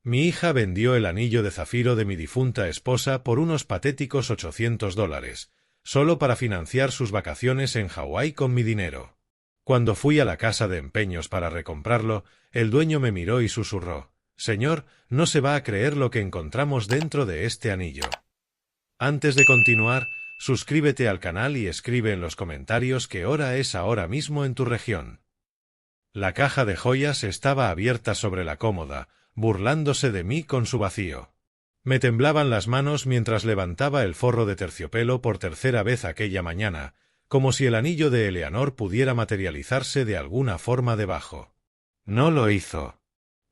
Mi hija vendió el anillo de zafiro de mi difunta esposa por unos patéticos $800, solo para financiar sus vacaciones en Hawái con mi dinero. Cuando fui a la casa de empeños para recomprarlo, el dueño me miró y susurró: «Señor, no se va a creer lo que encontramos dentro de este anillo». Antes de continuar, suscríbete al canal y escribe en los comentarios qué hora es ahora mismo en tu región. La caja de joyas estaba abierta sobre la cómoda, burlándose de mí con su vacío. Me temblaban las manos mientras levantaba el forro de terciopelo por tercera vez aquella mañana, como si el anillo de Eleanor pudiera materializarse de alguna forma debajo. No lo hizo.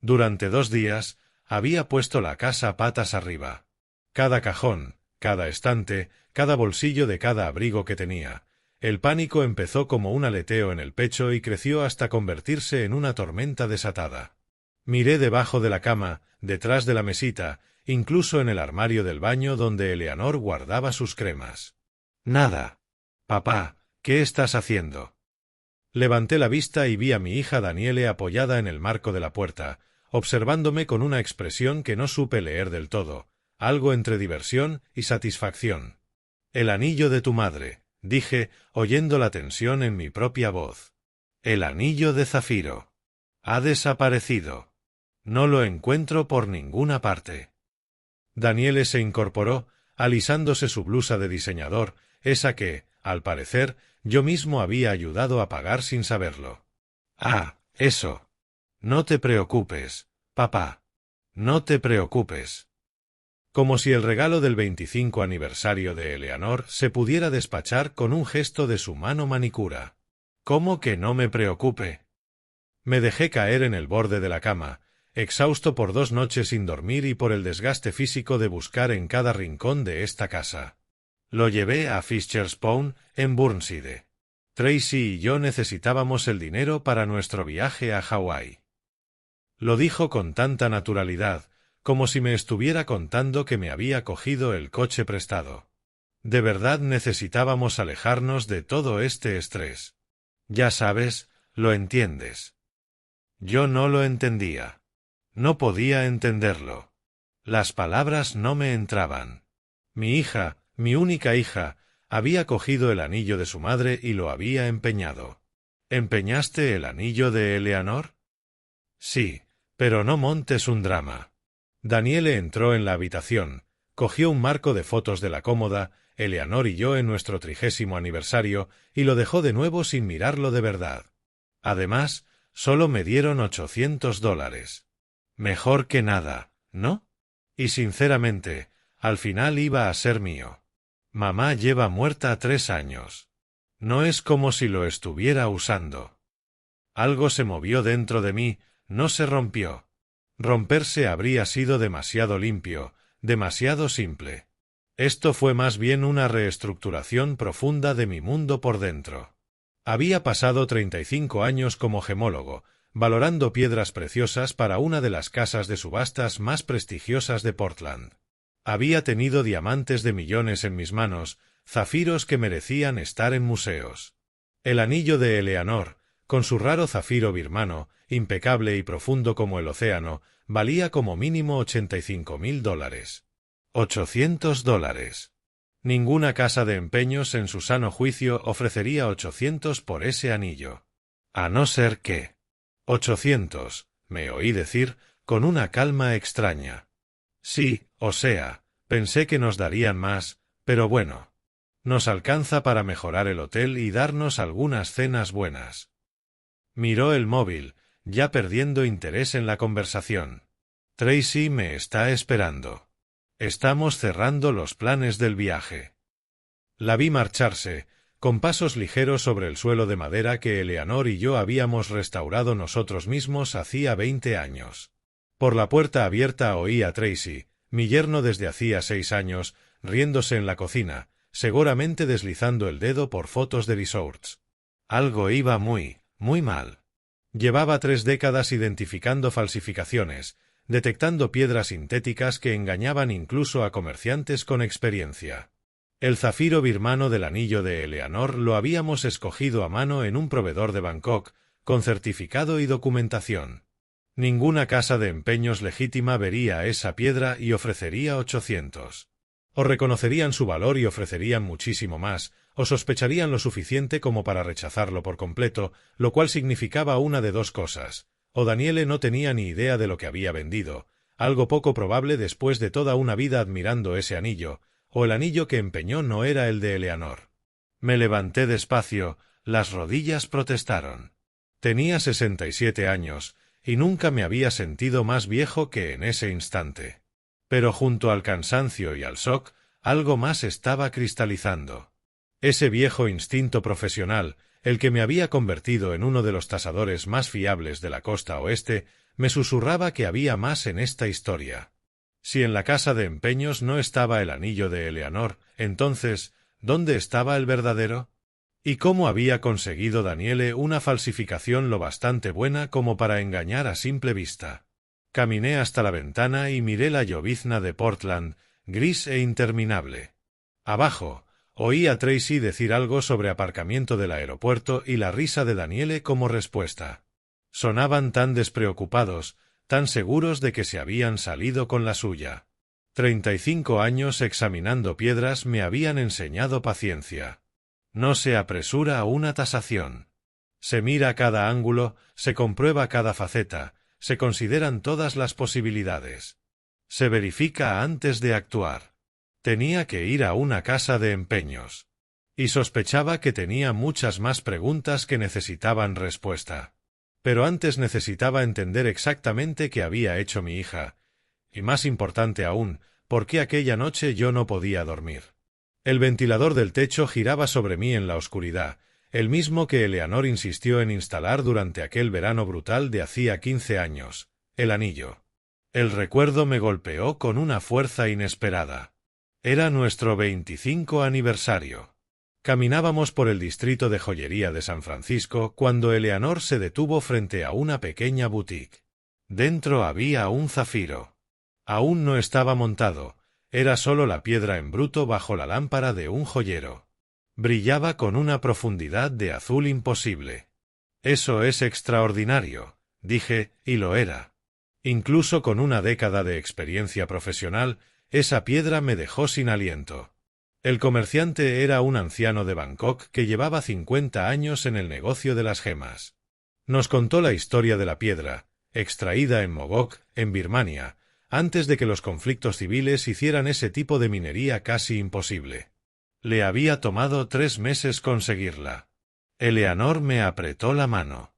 Durante 2 días, había puesto la casa patas arriba. Cada cajón, cada estante, cada bolsillo de cada abrigo que tenía. El pánico empezó como un aleteo en el pecho y creció hasta convertirse en una tormenta desatada. Miré debajo de la cama, detrás de la mesita, incluso en el armario del baño donde Eleanor guardaba sus cremas. Nada. Papá, ¿qué estás haciendo? Levanté la vista y vi a mi hija Daniele apoyada en el marco de la puerta, observándome con una expresión que no supe leer del todo, algo entre diversión y satisfacción. «El anillo de tu madre», dije, oyendo la tensión en mi propia voz. «El anillo de zafiro. Ha desaparecido. No lo encuentro por ninguna parte». Daniele se incorporó, alisándose su blusa de diseñador, esa que, al parecer, yo mismo había ayudado a pagar sin saberlo. «Ah, eso. No te preocupes, papá. No te preocupes». Como si el regalo del 25 aniversario de Eleanor se pudiera despachar con un gesto de su mano manicura. «¿Cómo que no me preocupe?» Me dejé caer en el borde de la cama, exhausto por 2 noches sin dormir y por el desgaste físico de buscar en cada rincón de esta casa. Lo llevé a Fisher's Pond, en Burnside. Tracy y yo necesitábamos el dinero para nuestro viaje a Hawái. Lo dijo con tanta naturalidad, como si me estuviera contando que me había cogido el coche prestado. De verdad necesitábamos alejarnos de todo este estrés. Ya sabes, lo entiendes. Yo no lo entendía. No podía entenderlo. Las palabras no me entraban. Mi hija, mi única hija, había cogido el anillo de su madre y lo había empeñado. ¿Empeñaste el anillo de Eleanor? Sí, pero no montes un drama. Daniele entró en la habitación, cogió un marco de fotos de la cómoda, Eleanor y yo en nuestro 30º aniversario, y lo dejó de nuevo sin mirarlo de verdad. Además, solo me dieron $800. Mejor que nada, ¿no? Y sinceramente, al final iba a ser mío. Mamá lleva muerta 3 años. No es como si lo estuviera usando. Algo se movió dentro de mí, no se rompió. Romperse habría sido demasiado limpio, demasiado simple. Esto fue más bien una reestructuración profunda de mi mundo por dentro. Había pasado 35 años como gemólogo, valorando piedras preciosas para una de las casas de subastas más prestigiosas de Portland. Había tenido diamantes de millones en mis manos, zafiros que merecían estar en museos. El anillo de Eleanor, con su raro zafiro birmano, impecable y profundo como el océano, valía como mínimo $85.000. $800. Ninguna casa de empeños en su sano juicio ofrecería 800 por ese anillo. A no ser que... 800, me oí decir, con una calma extraña. Sí, o sea, pensé que nos darían más, pero bueno. Nos alcanza para mejorar el hotel y darnos algunas cenas buenas. Miró el móvil, ya perdiendo interés en la conversación. Tracy me está esperando. Estamos cerrando los planes del viaje. La vi marcharse, con pasos ligeros sobre el suelo de madera que Eleanor y yo habíamos restaurado nosotros mismos hacía 20 años. Por la puerta abierta oí a Tracy, mi yerno desde hacía 6 años, riéndose en la cocina, seguramente deslizando el dedo por fotos de resorts. Algo iba muy mal. Llevaba 3 décadas identificando falsificaciones, detectando piedras sintéticas que engañaban incluso a comerciantes con experiencia. El zafiro birmano del anillo de Eleanor lo habíamos escogido a mano en un proveedor de Bangkok, con certificado y documentación. Ninguna casa de empeños legítima vería esa piedra y ofrecería 800. O reconocerían su valor y ofrecerían muchísimo más, o sospecharían lo suficiente como para rechazarlo por completo, lo cual significaba una de dos cosas. O Daniele no tenía ni idea de lo que había vendido, algo poco probable después de toda una vida admirando ese anillo, o el anillo que empeñó no era el de Eleanor. Me levanté despacio, las rodillas protestaron. Tenía 67 años, y nunca me había sentido más viejo que en ese instante. Pero junto al cansancio y al shock, algo más estaba cristalizando. Ese viejo instinto profesional, el que me había convertido en uno de los tasadores más fiables de la costa oeste, me susurraba que había más en esta historia. Si en la casa de empeños no estaba el anillo de Eleanor, entonces, ¿dónde estaba el verdadero? ¿Y cómo había conseguido Daniele una falsificación lo bastante buena como para engañar a simple vista? Caminé hasta la ventana y miré la llovizna de Portland, gris e interminable. Abajo, oí a Tracy decir algo sobre aparcamiento del aeropuerto y la risa de Daniele como respuesta. Sonaban tan despreocupados, tan seguros de que se habían salido con la suya. 35 años examinando piedras me habían enseñado paciencia. No se apresura a una tasación. Se mira cada ángulo, se comprueba cada faceta, se consideran todas las posibilidades. Se verifica antes de actuar. Tenía que ir a una casa de empeños. Y sospechaba que tenía muchas más preguntas que necesitaban respuesta. Pero antes necesitaba entender exactamente qué había hecho mi hija, y más importante aún, por qué aquella noche yo no podía dormir. El ventilador del techo giraba sobre mí en la oscuridad, el mismo que Eleanor insistió en instalar durante aquel verano brutal de hacía 15 años, el anillo. El recuerdo me golpeó con una fuerza inesperada. Era nuestro 25 aniversario. Caminábamos por el distrito de joyería de San Francisco cuando Eleanor se detuvo frente a una pequeña boutique. Dentro había un zafiro. Aún no estaba montado, era solo la piedra en bruto bajo la lámpara de un joyero. Brillaba con una profundidad de azul imposible. Eso es extraordinario, dije, y lo era. Incluso con una década de experiencia profesional, esa piedra me dejó sin aliento. El comerciante era un anciano de Bangkok que llevaba 50 años en el negocio de las gemas. Nos contó la historia de la piedra, extraída en Mogok, en Birmania, antes de que los conflictos civiles hicieran ese tipo de minería casi imposible. Le había tomado 3 meses conseguirla. Eleanor me apretó la mano.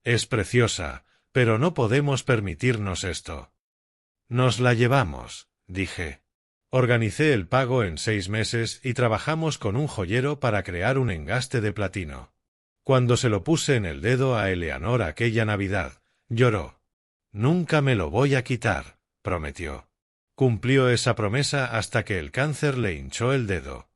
Es preciosa, pero no podemos permitirnos esto. Nos la llevamos, dije. Organicé el pago en 6 meses y trabajamos con un joyero para crear un engaste de platino. Cuando se lo puse en el dedo a Eleanor aquella Navidad, lloró. Nunca me lo voy a quitar, prometió. Cumplió esa promesa hasta que el cáncer le hinchó el dedo.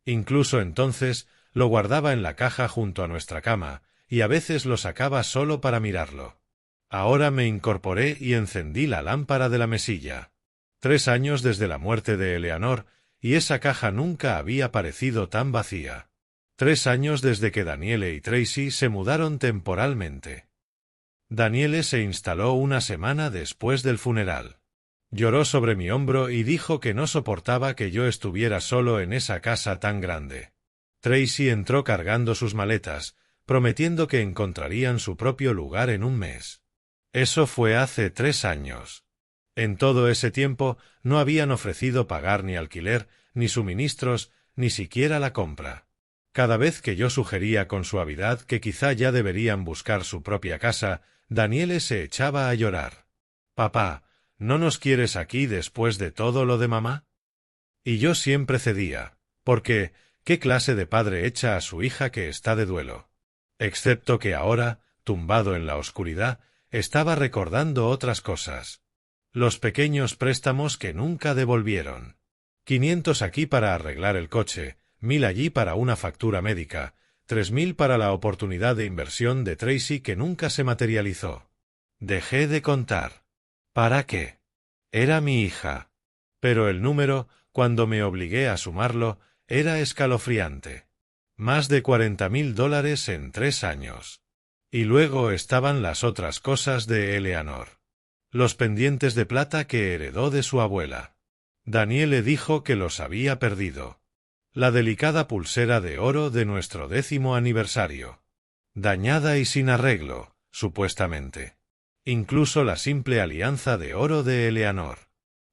Incluso entonces, lo guardaba en la caja junto a nuestra cama, y a veces lo sacaba solo para mirarlo. Ahora me incorporé y encendí la lámpara de la mesilla. 3 años desde la muerte de Eleanor, y esa caja nunca había parecido tan vacía. 3 años desde que Daniele y Tracy se mudaron temporalmente. Daniele se instaló una semana después del funeral. Lloró sobre mi hombro y dijo que no soportaba que yo estuviera solo en esa casa tan grande. Tracy entró cargando sus maletas, prometiendo que encontrarían su propio lugar en un mes. Eso fue hace 3 años. En todo ese tiempo no habían ofrecido pagar ni alquiler, ni suministros, ni siquiera la compra. Cada vez que yo sugería con suavidad que quizá ya deberían buscar su propia casa, Daniele se echaba a llorar. «Papá, ¿no nos quieres aquí después de todo lo de mamá?» Y yo siempre cedía, porque ¿qué clase de padre echa a su hija que está de duelo? Excepto que ahora, tumbado en la oscuridad, estaba recordando otras cosas. Los pequeños préstamos que nunca devolvieron. 500 aquí para arreglar el coche, 1000 allí para una factura médica, 3000 para la oportunidad de inversión de Tracy que nunca se materializó. Dejé de contar. ¿Para qué? Era mi hija. Pero el número, cuando me obligué a sumarlo, era escalofriante. Más de $40,000 en 3 años. Y luego estaban las otras cosas de Eleanor. Los pendientes de plata que heredó de su abuela. Daniele dijo que los había perdido. La delicada pulsera de oro de nuestro 10º aniversario. Dañada y sin arreglo, supuestamente. Incluso la simple alianza de oro de Eleanor.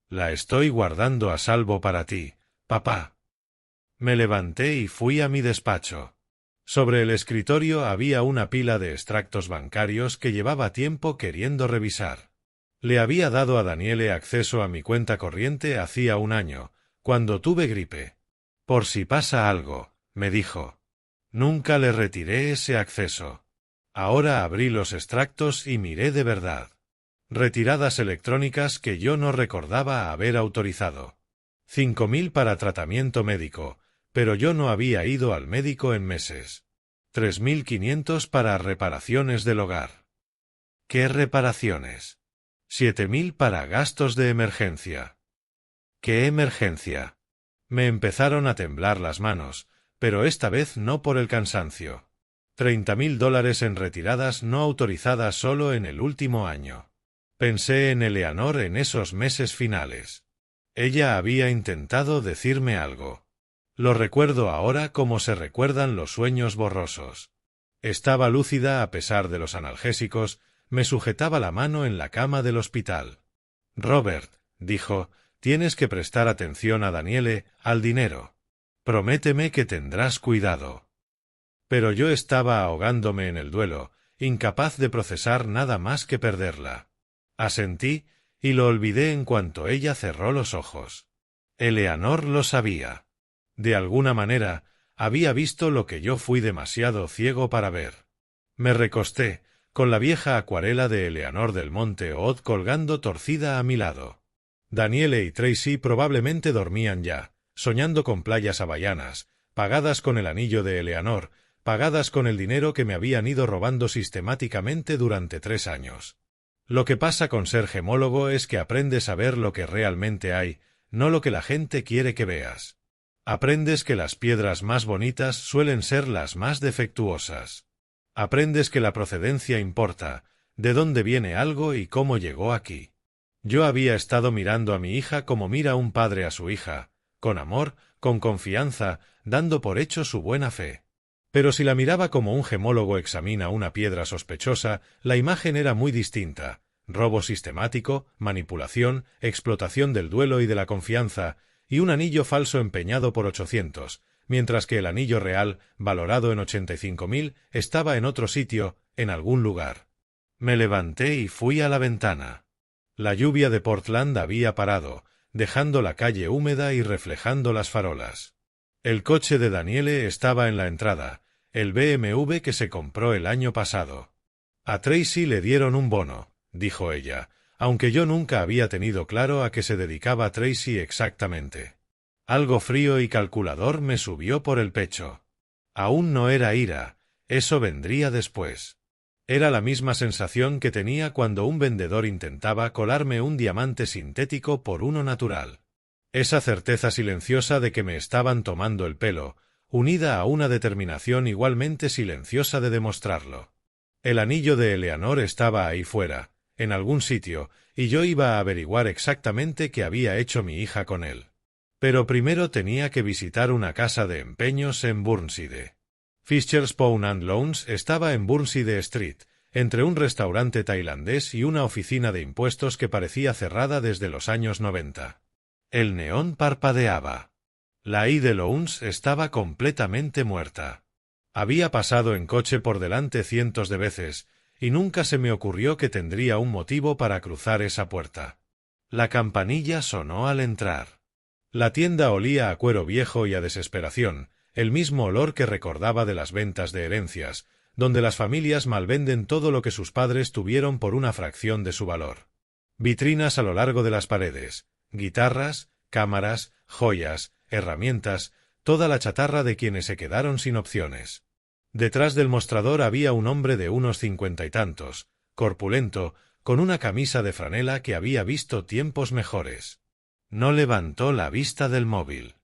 La estoy guardando a salvo para ti, papá. Me levanté y fui a mi despacho. Sobre el escritorio había una pila de extractos bancarios que llevaba tiempo queriendo revisar. Le había dado a Daniele acceso a mi cuenta corriente hacía un año, cuando tuve gripe. Por si pasa algo, me dijo. Nunca le retiré ese acceso. Ahora abrí los extractos y miré de verdad. Retiradas electrónicas que yo no recordaba haber autorizado. 5.000 para tratamiento médico, pero yo no había ido al médico en meses. 3.500 para reparaciones del hogar. ¿Qué reparaciones? 7.000 para gastos de emergencia. ¿Qué emergencia? Me empezaron a temblar las manos, pero esta vez no por el cansancio. $30.000 en retiradas no autorizadas solo en el último año. Pensé en Eleanor en esos meses finales. Ella había intentado decirme algo. Lo recuerdo ahora como se recuerdan los sueños borrosos. Estaba lúcida a pesar de los analgésicos, me sujetaba la mano en la cama del hospital. Robert, dijo, tienes que prestar atención a Daniele, al dinero. Prométeme que tendrás cuidado. Pero yo estaba ahogándome en el duelo, incapaz de procesar nada más que perderla. Asentí, y lo olvidé en cuanto ella cerró los ojos. Eleanor lo sabía. De alguna manera, había visto lo que yo fui demasiado ciego para ver. Me recosté, con la vieja acuarela de Eleanor del Monte Odd colgando torcida a mi lado. Daniele y Tracy probablemente dormían ya, soñando con playas hawaianas, pagadas con el anillo de Eleanor, pagadas con el dinero que me habían ido robando sistemáticamente durante 3 años. Lo que pasa con ser gemólogo es que aprendes a ver lo que realmente hay, no lo que la gente quiere que veas. Aprendes que las piedras más bonitas suelen ser las más defectuosas. Aprendes que la procedencia importa, de dónde viene algo y cómo llegó aquí. Yo había estado mirando a mi hija como mira un padre a su hija, con amor, con confianza, dando por hecho su buena fe. Pero si la miraba como un gemólogo examina una piedra sospechosa, la imagen era muy distinta. Robo sistemático, manipulación, explotación del duelo y de la confianza, y un anillo falso empeñado por 800, mientras que el anillo real, valorado en 85.000, estaba en otro sitio, en algún lugar. Me levanté y fui a la ventana. La lluvia de Portland había parado, dejando la calle húmeda y reflejando las farolas. El coche de Daniele estaba en la entrada, el BMW que se compró el año pasado. A Tracy le dieron un bono, dijo ella, aunque yo nunca había tenido claro a qué se dedicaba Tracy exactamente. Algo frío y calculador me subió por el pecho. Aún no era ira, eso vendría después. Era la misma sensación que tenía cuando un vendedor intentaba colarme un diamante sintético por uno natural. Esa certeza silenciosa de que me estaban tomando el pelo, unida a una determinación igualmente silenciosa de demostrarlo. El anillo de Eleanor estaba ahí fuera, en algún sitio, y yo iba a averiguar exactamente qué había hecho mi hija con él. Pero primero tenía que visitar una casa de empeños en Burnside. Fisher's Pawn and Loans estaba en Burnside Street, entre un restaurante tailandés y una oficina de impuestos que parecía cerrada desde los años 90. El neón parpadeaba. La I de Loans estaba completamente muerta. Había pasado en coche por delante cientos de veces, y nunca se me ocurrió que tendría un motivo para cruzar esa puerta. La campanilla sonó al entrar. La tienda olía a cuero viejo y a desesperación, el mismo olor que recordaba de las ventas de herencias, donde las familias malvenden todo lo que sus padres tuvieron por una fracción de su valor. Vitrinas a lo largo de las paredes, guitarras, cámaras, joyas, herramientas, toda la chatarra de quienes se quedaron sin opciones. Detrás del mostrador había un hombre de unos 50 y tantos, corpulento, con una camisa de franela que había visto tiempos mejores. No levantó la vista del móvil.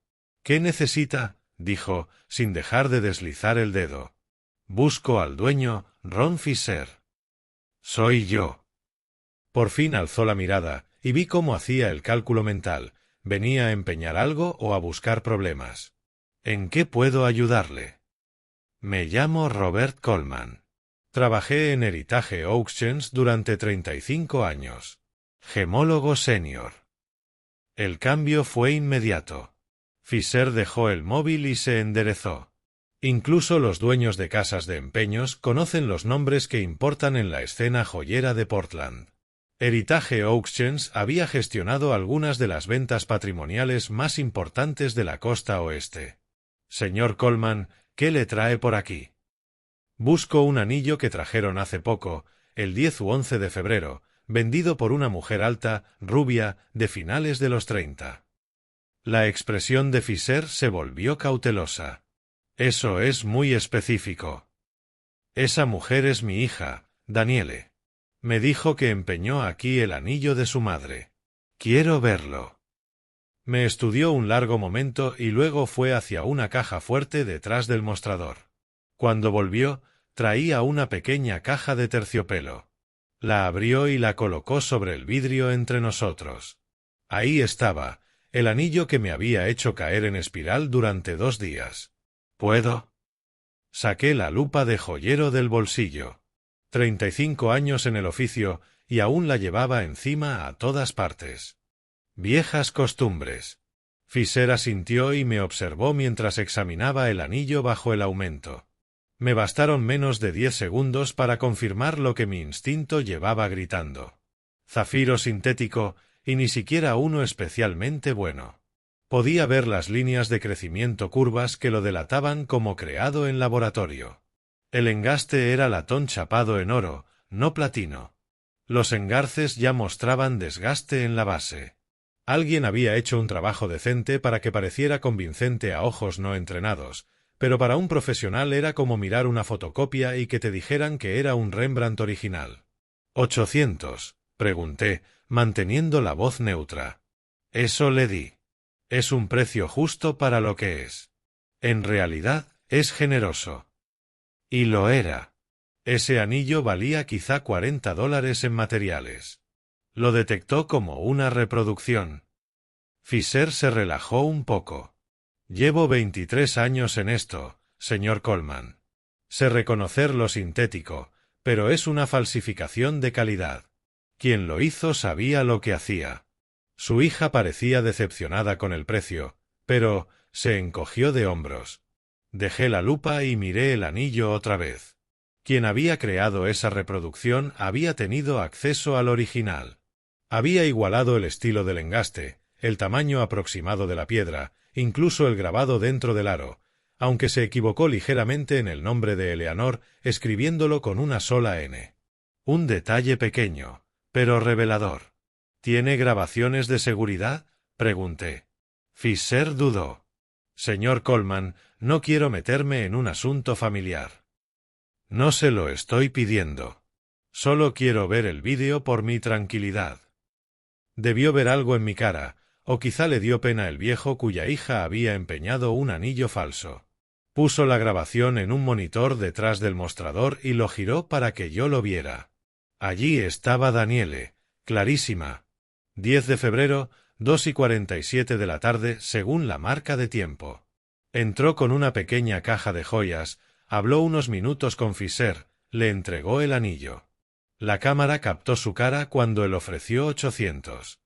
«¿Qué necesita?», dijo, sin dejar de deslizar el dedo. «Busco al dueño, Ron Fisher». «Soy yo». Por fin alzó la mirada, y vi cómo hacía el cálculo mental. ¿Venía a empeñar algo o a buscar problemas? ¿En qué puedo ayudarle? Me llamo Robert Coleman. Trabajé en Heritage Auctions durante 35 años. Gemólogo senior. El cambio fue inmediato. Fisher dejó el móvil y se enderezó. Incluso los dueños de casas de empeños conocen los nombres que importan en la escena joyera de Portland. Heritage Auctions había gestionado algunas de las ventas patrimoniales más importantes de la costa oeste. Señor Coleman, ¿qué le trae por aquí? Busco un anillo que trajeron hace poco, el 10 u 11 de febrero, vendido por una mujer alta, rubia, de finales de los 30. La expresión de Fisher se volvió cautelosa. Eso es muy específico. Esa mujer es mi hija, Daniele. Me dijo que empeñó aquí el anillo de su madre. Quiero verlo. Me estudió un largo momento y luego fue hacia una caja fuerte detrás del mostrador. Cuando volvió, traía una pequeña caja de terciopelo. La abrió y la colocó sobre el vidrio entre nosotros. Ahí estaba, el anillo que me había hecho caer en espiral durante 2 días. ¿Puedo? Saqué la lupa de joyero del bolsillo. 35 años en el oficio y aún la llevaba encima a todas partes. Viejas costumbres. Fisher asintió y me observó mientras examinaba el anillo bajo el aumento. Me bastaron menos de 10 segundos para confirmar lo que mi instinto llevaba gritando. Zafiro sintético, y ni siquiera uno especialmente bueno. Podía ver las líneas de crecimiento curvas que lo delataban como creado en laboratorio. El engaste era latón chapado en oro, no platino. Los engarces ya mostraban desgaste en la base. Alguien había hecho un trabajo decente para que pareciera convincente a ojos no entrenados, pero para un profesional era como mirar una fotocopia y que te dijeran que era un Rembrandt original. «¿800?» pregunté, manteniendo la voz neutra. Eso le di. Es un precio justo para lo que es. En realidad, es generoso. Y lo era. Ese anillo valía quizá $40 en materiales. Lo detectó como una reproducción. Fisher se relajó un poco. Llevo 23 años en esto, señor Coleman. Sé reconocer lo sintético, pero es una falsificación de calidad. Quien lo hizo sabía lo que hacía. Su hija parecía decepcionada con el precio, pero se encogió de hombros. Dejé la lupa y miré el anillo otra vez. Quien había creado esa reproducción había tenido acceso al original. Había igualado el estilo del engaste, el tamaño aproximado de la piedra, incluso el grabado dentro del aro, aunque se equivocó ligeramente en el nombre de Eleanor, escribiéndolo con una sola N. Un detalle pequeño, pero revelador. ¿Tiene grabaciones de seguridad?, pregunté. Fisher dudó. Señor Coleman, no quiero meterme en un asunto familiar. No se lo estoy pidiendo. Solo quiero ver el vídeo por mi tranquilidad. Debió ver algo en mi cara, o quizá le dio pena el viejo cuya hija había empeñado un anillo falso. Puso la grabación en un monitor detrás del mostrador y lo giró para que yo lo viera. Allí estaba Daniele, clarísima. 10 de febrero, 2:47 de la tarde, según la marca de tiempo. Entró con una pequeña caja de joyas, habló unos minutos con Fisher, le entregó el anillo. La cámara captó su cara cuando él ofreció 800.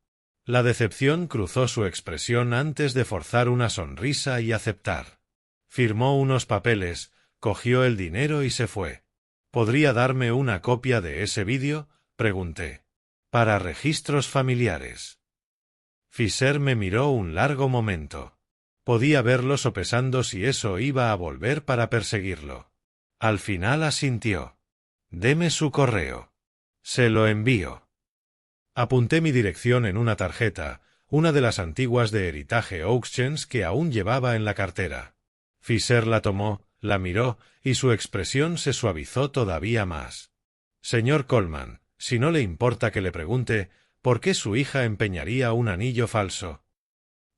La decepción cruzó su expresión antes de forzar una sonrisa y aceptar. Firmó unos papeles, cogió el dinero y se fue. ¿Podría darme una copia de ese vídeo?, pregunté. Para registros familiares. Fisher me miró un largo momento. Podía verlo sopesando si eso iba a volver para perseguirlo. Al final asintió. Deme su correo. Se lo envío. Apunté mi dirección en una tarjeta, una de las antiguas de Heritage Auctions que aún llevaba en la cartera. Fisher la tomó, la miró, y su expresión se suavizó todavía más. Señor Coleman, si no le importa que le pregunte, ¿por qué su hija empeñaría un anillo falso?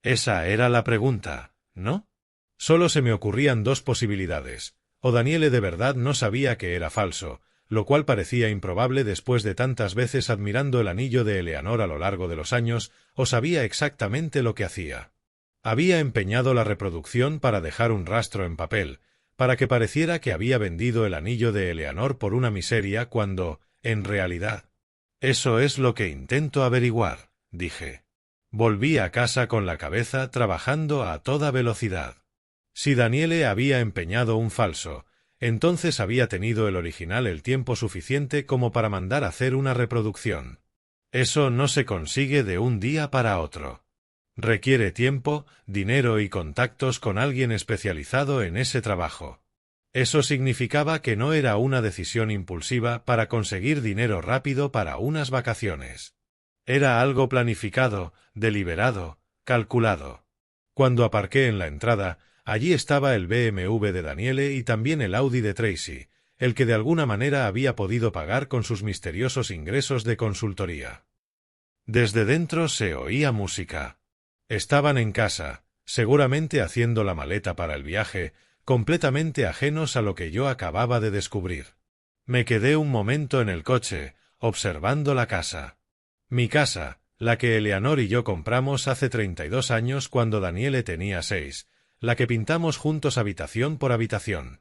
Esa era la pregunta, ¿no? Solo se me ocurrían 2 posibilidades. O Daniele de verdad no sabía que era falso, lo cual parecía improbable después de tantas veces admirando el anillo de Eleanor a lo largo de los años, o sabía exactamente lo que hacía. Había empeñado la reproducción para dejar un rastro en papel, para que pareciera que había vendido el anillo de Eleanor por una miseria cuando, en realidad. Eso es lo que intento averiguar, dije. Volví a casa con la cabeza trabajando a toda velocidad. Si Daniele había empeñado un falso, entonces había tenido el original el tiempo suficiente como para mandar hacer una reproducción. Eso no se consigue de un día para otro. Requiere tiempo, dinero y contactos con alguien especializado en ese trabajo. Eso significaba que no era una decisión impulsiva para conseguir dinero rápido para unas vacaciones. Era algo planificado, deliberado, calculado. Cuando aparqué en la entrada, allí estaba el BMW de Daniele y también el Audi de Tracy, el que de alguna manera había podido pagar con sus misteriosos ingresos de consultoría. Desde dentro se oía música. Estaban en casa, seguramente haciendo la maleta para el viaje, completamente ajenos a lo que yo acababa de descubrir. Me quedé un momento en el coche, observando la casa. Mi casa, la que Eleanor y yo compramos hace 32 años cuando Daniele tenía 6, la que pintamos juntos habitación por habitación.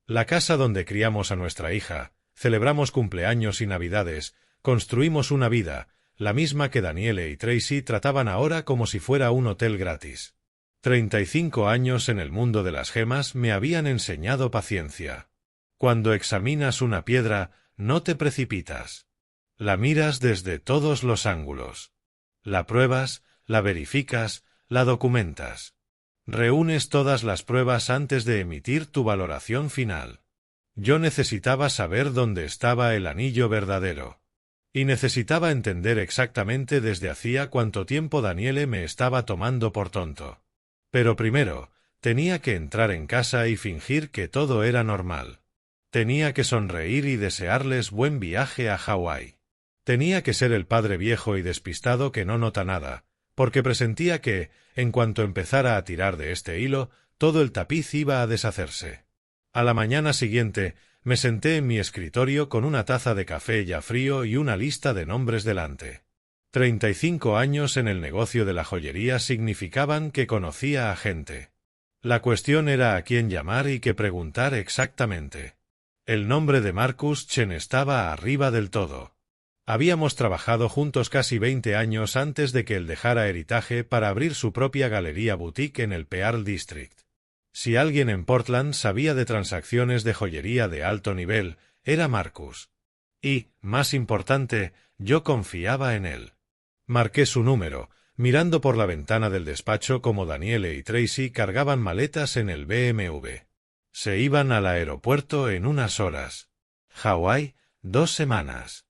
La casa donde criamos a nuestra hija, celebramos cumpleaños y navidades, construimos una vida, la misma que Daniele y Tracy trataban ahora como si fuera un hotel gratis. 35 años en el mundo de las gemas me habían enseñado paciencia. Cuando examinas una piedra, no te precipitas. La miras desde todos los ángulos. La pruebas, la verificas, la documentas. Reúnes todas las pruebas antes de emitir tu valoración final. Yo necesitaba saber dónde estaba el anillo verdadero. Y necesitaba entender exactamente desde hacía cuánto tiempo Daniele me estaba tomando por tonto. Pero primero, tenía que entrar en casa y fingir que todo era normal. Tenía que sonreír y desearles buen viaje a Hawái. Tenía que ser el padre viejo y despistado que no nota nada, porque presentía que, en cuanto empezara a tirar de este hilo, todo el tapiz iba a deshacerse. A la mañana siguiente, me senté en mi escritorio con una taza de café ya frío y una lista de nombres delante. 35 años en el negocio de la joyería significaban que conocía a gente. La cuestión era a quién llamar y qué preguntar exactamente. El nombre de Marcus Chen estaba arriba del todo. Habíamos trabajado juntos casi 20 años antes de que él dejara Heritage para abrir su propia galería boutique en el Pearl District. Si alguien en Portland sabía de transacciones de joyería de alto nivel, era Marcus. Y, más importante, yo confiaba en él. Marqué su número, mirando por la ventana del despacho como Daniele y Tracy cargaban maletas en el BMW. Se iban al aeropuerto en unas horas. Hawái, 2 semanas.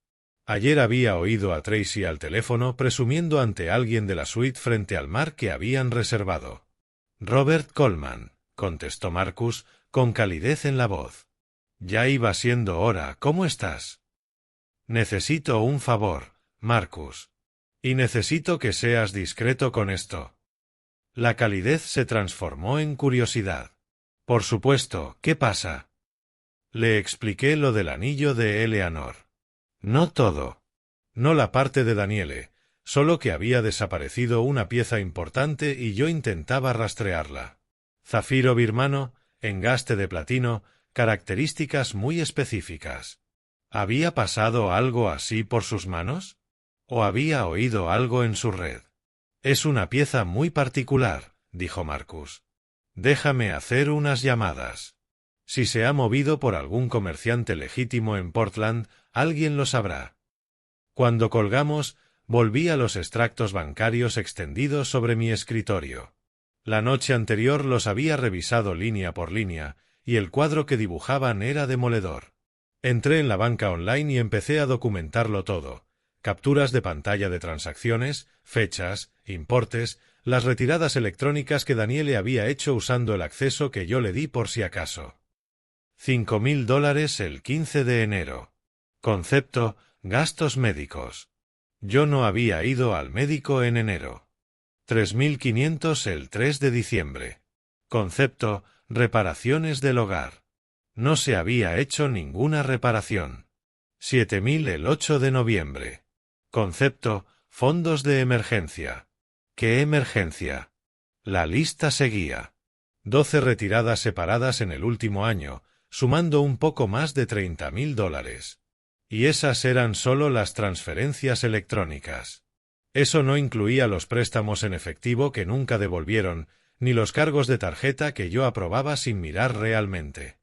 Ayer había oído a Tracy al teléfono presumiendo ante alguien de la suite frente al mar que habían reservado. Robert Coleman, contestó Marcus, con calidez en la voz. Ya iba siendo hora, ¿cómo estás? Necesito un favor, Marcus. Y necesito que seas discreto con esto. La calidez se transformó en curiosidad. Por supuesto, ¿qué pasa? Le expliqué lo del anillo de Eleanor. No todo. No la parte de Daniele, solo que había desaparecido una pieza importante y yo intentaba rastrearla. Zafiro birmano, engaste de platino, características muy específicas. ¿Había pasado algo así por sus manos? ¿O había oído algo en su red? Es una pieza muy particular, dijo Marcus. Déjame hacer unas llamadas. Si se ha movido por algún comerciante legítimo en Portland, alguien lo sabrá. Cuando colgamos, volví a los extractos bancarios extendidos sobre mi escritorio. La noche anterior los había revisado línea por línea, y el cuadro que dibujaban era demoledor. Entré en la banca online y empecé a documentarlo todo. Capturas de pantalla de transacciones, fechas, importes, las retiradas electrónicas que Daniele había hecho usando el acceso que yo le di por si acaso. $5.000 el 15 de enero. Concepto, gastos médicos. Yo no había ido al médico en enero. 3.500 el 3 de diciembre. Concepto, reparaciones del hogar. No se había hecho ninguna reparación. 7.000 el 8 de noviembre. Concepto: fondos de emergencia. ¿Qué emergencia? La lista seguía. 12 retiradas separadas en el último año, sumando un poco más de $30.000. Y esas eran solo las transferencias electrónicas. Eso no incluía los préstamos en efectivo que nunca devolvieron, ni los cargos de tarjeta que yo aprobaba sin mirar realmente.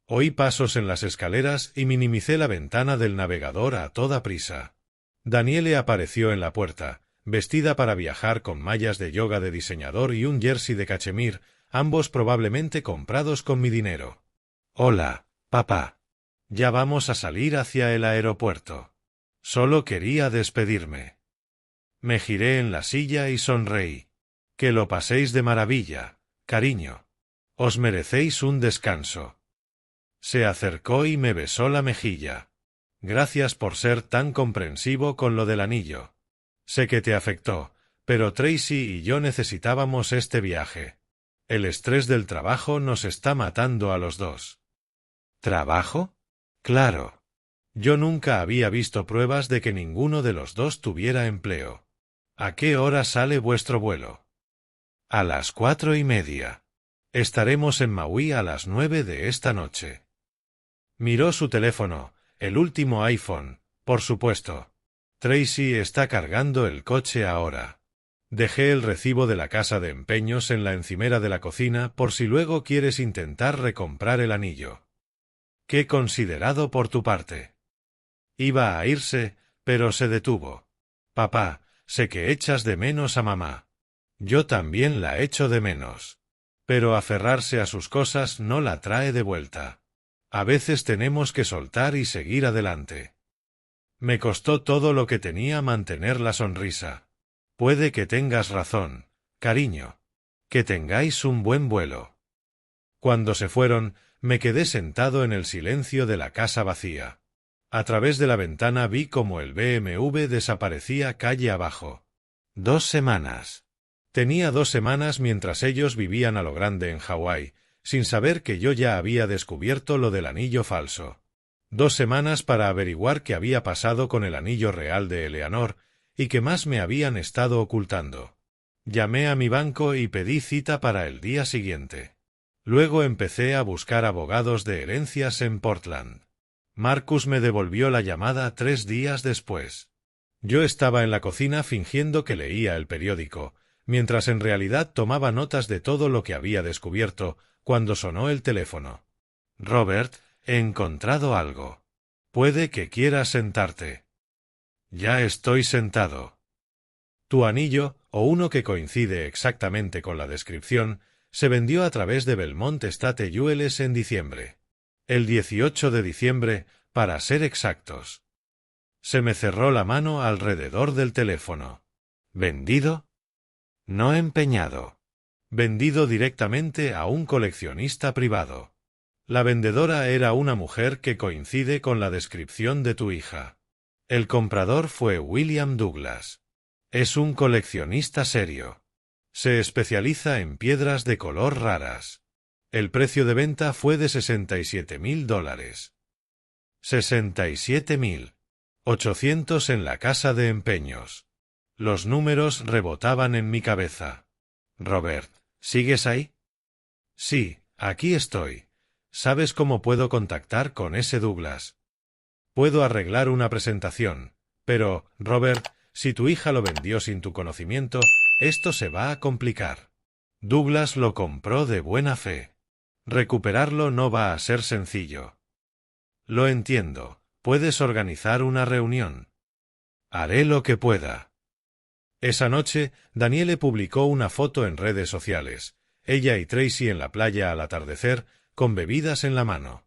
Oí pasos en las escaleras y minimicé la ventana del navegador a toda prisa. Daniele apareció en la puerta, vestida para viajar con mallas de yoga de diseñador y un jersey de cachemir, ambos probablemente comprados con mi dinero. «Hola, papá. Ya vamos a salir hacia el aeropuerto. Solo quería despedirme». Me giré en la silla y sonreí. «Que lo paséis de maravilla, cariño. Os merecéis un descanso». Se acercó y me besó la mejilla. «Gracias por ser tan comprensivo con lo del anillo. Sé que te afectó, pero Tracy y yo necesitábamos este viaje. El estrés del trabajo nos está matando a los dos». ¿Trabajo? Claro. Yo nunca había visto pruebas de que ninguno de los dos tuviera empleo. ¿A qué hora sale vuestro vuelo? A las 4:30. Estaremos en Maui a las 9 de esta noche. Miró su teléfono, el último iPhone, por supuesto. Tracy está cargando el coche ahora. Dejé el recibo de la casa de empeños en la encimera de la cocina por si luego quieres intentar recomprar el anillo. Qué considerado por tu parte. Iba a irse, pero se detuvo. Papá, sé que echas de menos a mamá. Yo también la echo de menos. Pero aferrarse a sus cosas no la trae de vuelta. A veces tenemos que soltar y seguir adelante. Me costó todo lo que tenía mantener la sonrisa. Puede que tengas razón, cariño. Que tengáis un buen vuelo. Cuando se fueron, me quedé sentado en el silencio de la casa vacía. A través de la ventana vi cómo el BMW desaparecía calle abajo. 2 semanas. Tenía 2 semanas mientras ellos vivían a lo grande en Hawái, sin saber que yo ya había descubierto lo del anillo falso. 2 semanas para averiguar qué había pasado con el anillo real de Eleanor y qué más me habían estado ocultando. Llamé a mi banco y pedí cita para el día siguiente. Luego empecé a buscar abogados de herencias en Portland. Marcus me devolvió la llamada 3 días después. Yo estaba en la cocina fingiendo que leía el periódico, mientras en realidad tomaba notas de todo lo que había descubierto, cuando sonó el teléfono. «Robert, he encontrado algo. Puede que quieras sentarte». «Ya estoy sentado». Tu anillo, o uno que coincide exactamente con la descripción, se vendió a través de Belmont State Jewelers en diciembre. El 18 de diciembre, para ser exactos. Se me cerró la mano alrededor del teléfono. ¿Vendido? No empeñado. Vendido directamente a un coleccionista privado. La vendedora era una mujer que coincide con la descripción de tu hija. El comprador fue William Douglas. Es un coleccionista serio. Se especializa en piedras de color raras. El precio de venta fue de $67.000. 67.800 en la casa de empeños. Los números rebotaban en mi cabeza. Robert, ¿sigues ahí? Sí, aquí estoy. ¿Sabes cómo puedo contactar con ese Douglas? Puedo arreglar una presentación, pero, Robert, si tu hija lo vendió sin tu conocimiento, esto se va a complicar. Douglas lo compró de buena fe. Recuperarlo no va a ser sencillo. Lo entiendo. ¿Puedes organizar una reunión? Haré lo que pueda. Esa noche, Daniele publicó una foto en redes sociales. Ella y Tracy en la playa al atardecer, con bebidas en la mano.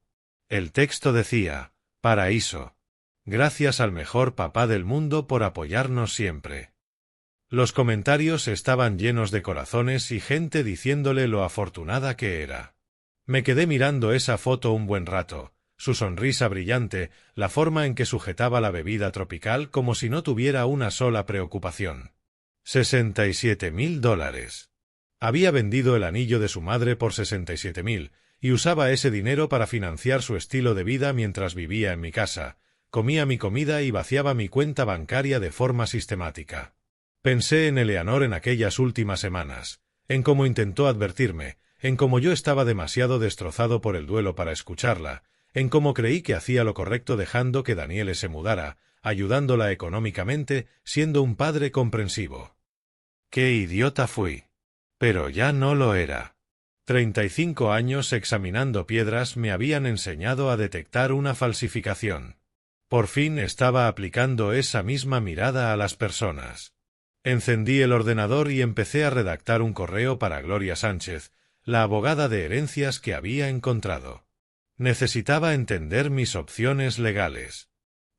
El texto decía: «Paraíso. Gracias al mejor papá del mundo por apoyarnos siempre». Los comentarios estaban llenos de corazones y gente diciéndole lo afortunada que era. Me quedé mirando esa foto un buen rato, su sonrisa brillante, la forma en que sujetaba la bebida tropical como si no tuviera una sola preocupación. $67.000. Había vendido el anillo de su madre por $67.000 y usaba ese dinero para financiar su estilo de vida mientras vivía en mi casa, comía mi comida y vaciaba mi cuenta bancaria de forma sistemática. Pensé en Eleanor en aquellas últimas semanas, en cómo intentó advertirme, en cómo yo estaba demasiado destrozado por el duelo para escucharla, en cómo creí que hacía lo correcto dejando que Daniele se mudara, ayudándola económicamente, siendo un padre comprensivo. ¡Qué idiota fui! Pero ya no lo era. 35 años examinando piedras me habían enseñado a detectar una falsificación. Por fin estaba aplicando esa misma mirada a las personas. Encendí el ordenador y empecé a redactar un correo para Gloria Sánchez, la abogada de herencias que había encontrado. Necesitaba entender mis opciones legales.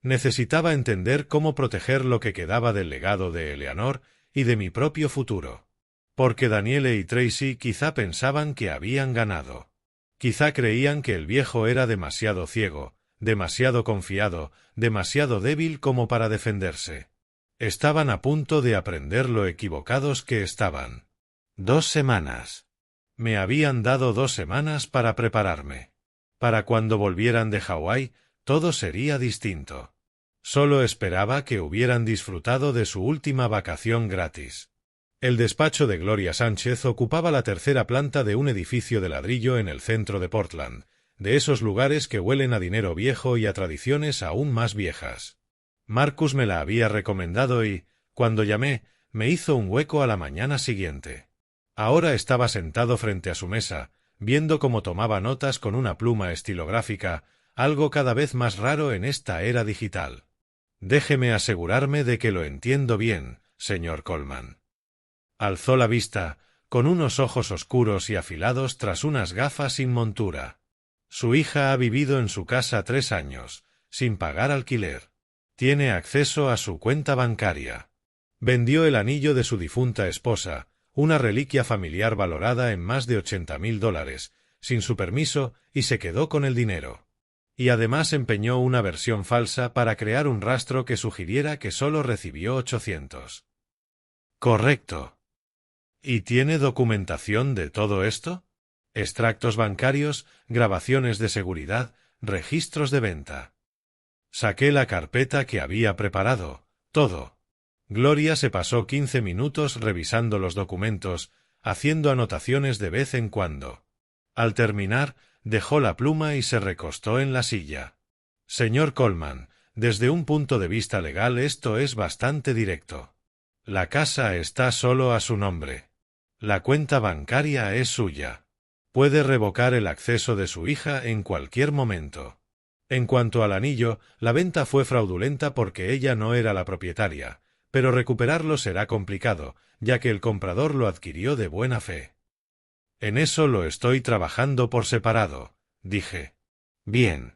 Necesitaba entender cómo proteger lo que quedaba del legado de Eleanor y de mi propio futuro. Porque Daniele y Tracy quizá pensaban que habían ganado. Quizá creían que el viejo era demasiado ciego, demasiado confiado, demasiado débil como para defenderse. Estaban a punto de aprender lo equivocados que estaban. 2 semanas. Me habían dado 2 semanas para prepararme. Para cuando volvieran de Hawái, todo sería distinto. Solo esperaba que hubieran disfrutado de su última vacación gratis. El despacho de Gloria Sánchez ocupaba la 3ª planta de un edificio de ladrillo en el centro de Portland, de esos lugares que huelen a dinero viejo y a tradiciones aún más viejas. Marcus me la había recomendado y, cuando llamé, me hizo un hueco a la mañana siguiente. Ahora estaba sentado frente a su mesa, viendo cómo tomaba notas con una pluma estilográfica, algo cada vez más raro en esta era digital. Déjeme asegurarme de que lo entiendo bien, señor Coleman. Alzó la vista, con unos ojos oscuros y afilados tras unas gafas sin montura. Su hija ha vivido en su casa 3 años, sin pagar alquiler. Tiene acceso a su cuenta bancaria. Vendió el anillo de su difunta esposa, una reliquia familiar valorada en más de $80,000, sin su permiso, y se quedó con el dinero. Y además empeñó una versión falsa para crear un rastro que sugiriera que solo recibió 800. Correcto. ¿Y tiene documentación de todo esto? Extractos bancarios, grabaciones de seguridad, registros de venta. Saqué la carpeta que había preparado, todo. Gloria se pasó 15 minutos revisando los documentos, haciendo anotaciones de vez en cuando. Al terminar, dejó la pluma y se recostó en la silla. Señor Coleman, desde un punto de vista legal esto es bastante directo. La casa está solo a su nombre. La cuenta bancaria es suya. Puede revocar el acceso de su hija en cualquier momento. En cuanto al anillo, la venta fue fraudulenta porque ella no era la propietaria, pero recuperarlo será complicado, ya que el comprador lo adquirió de buena fe. En eso lo estoy trabajando por separado, dije. Bien.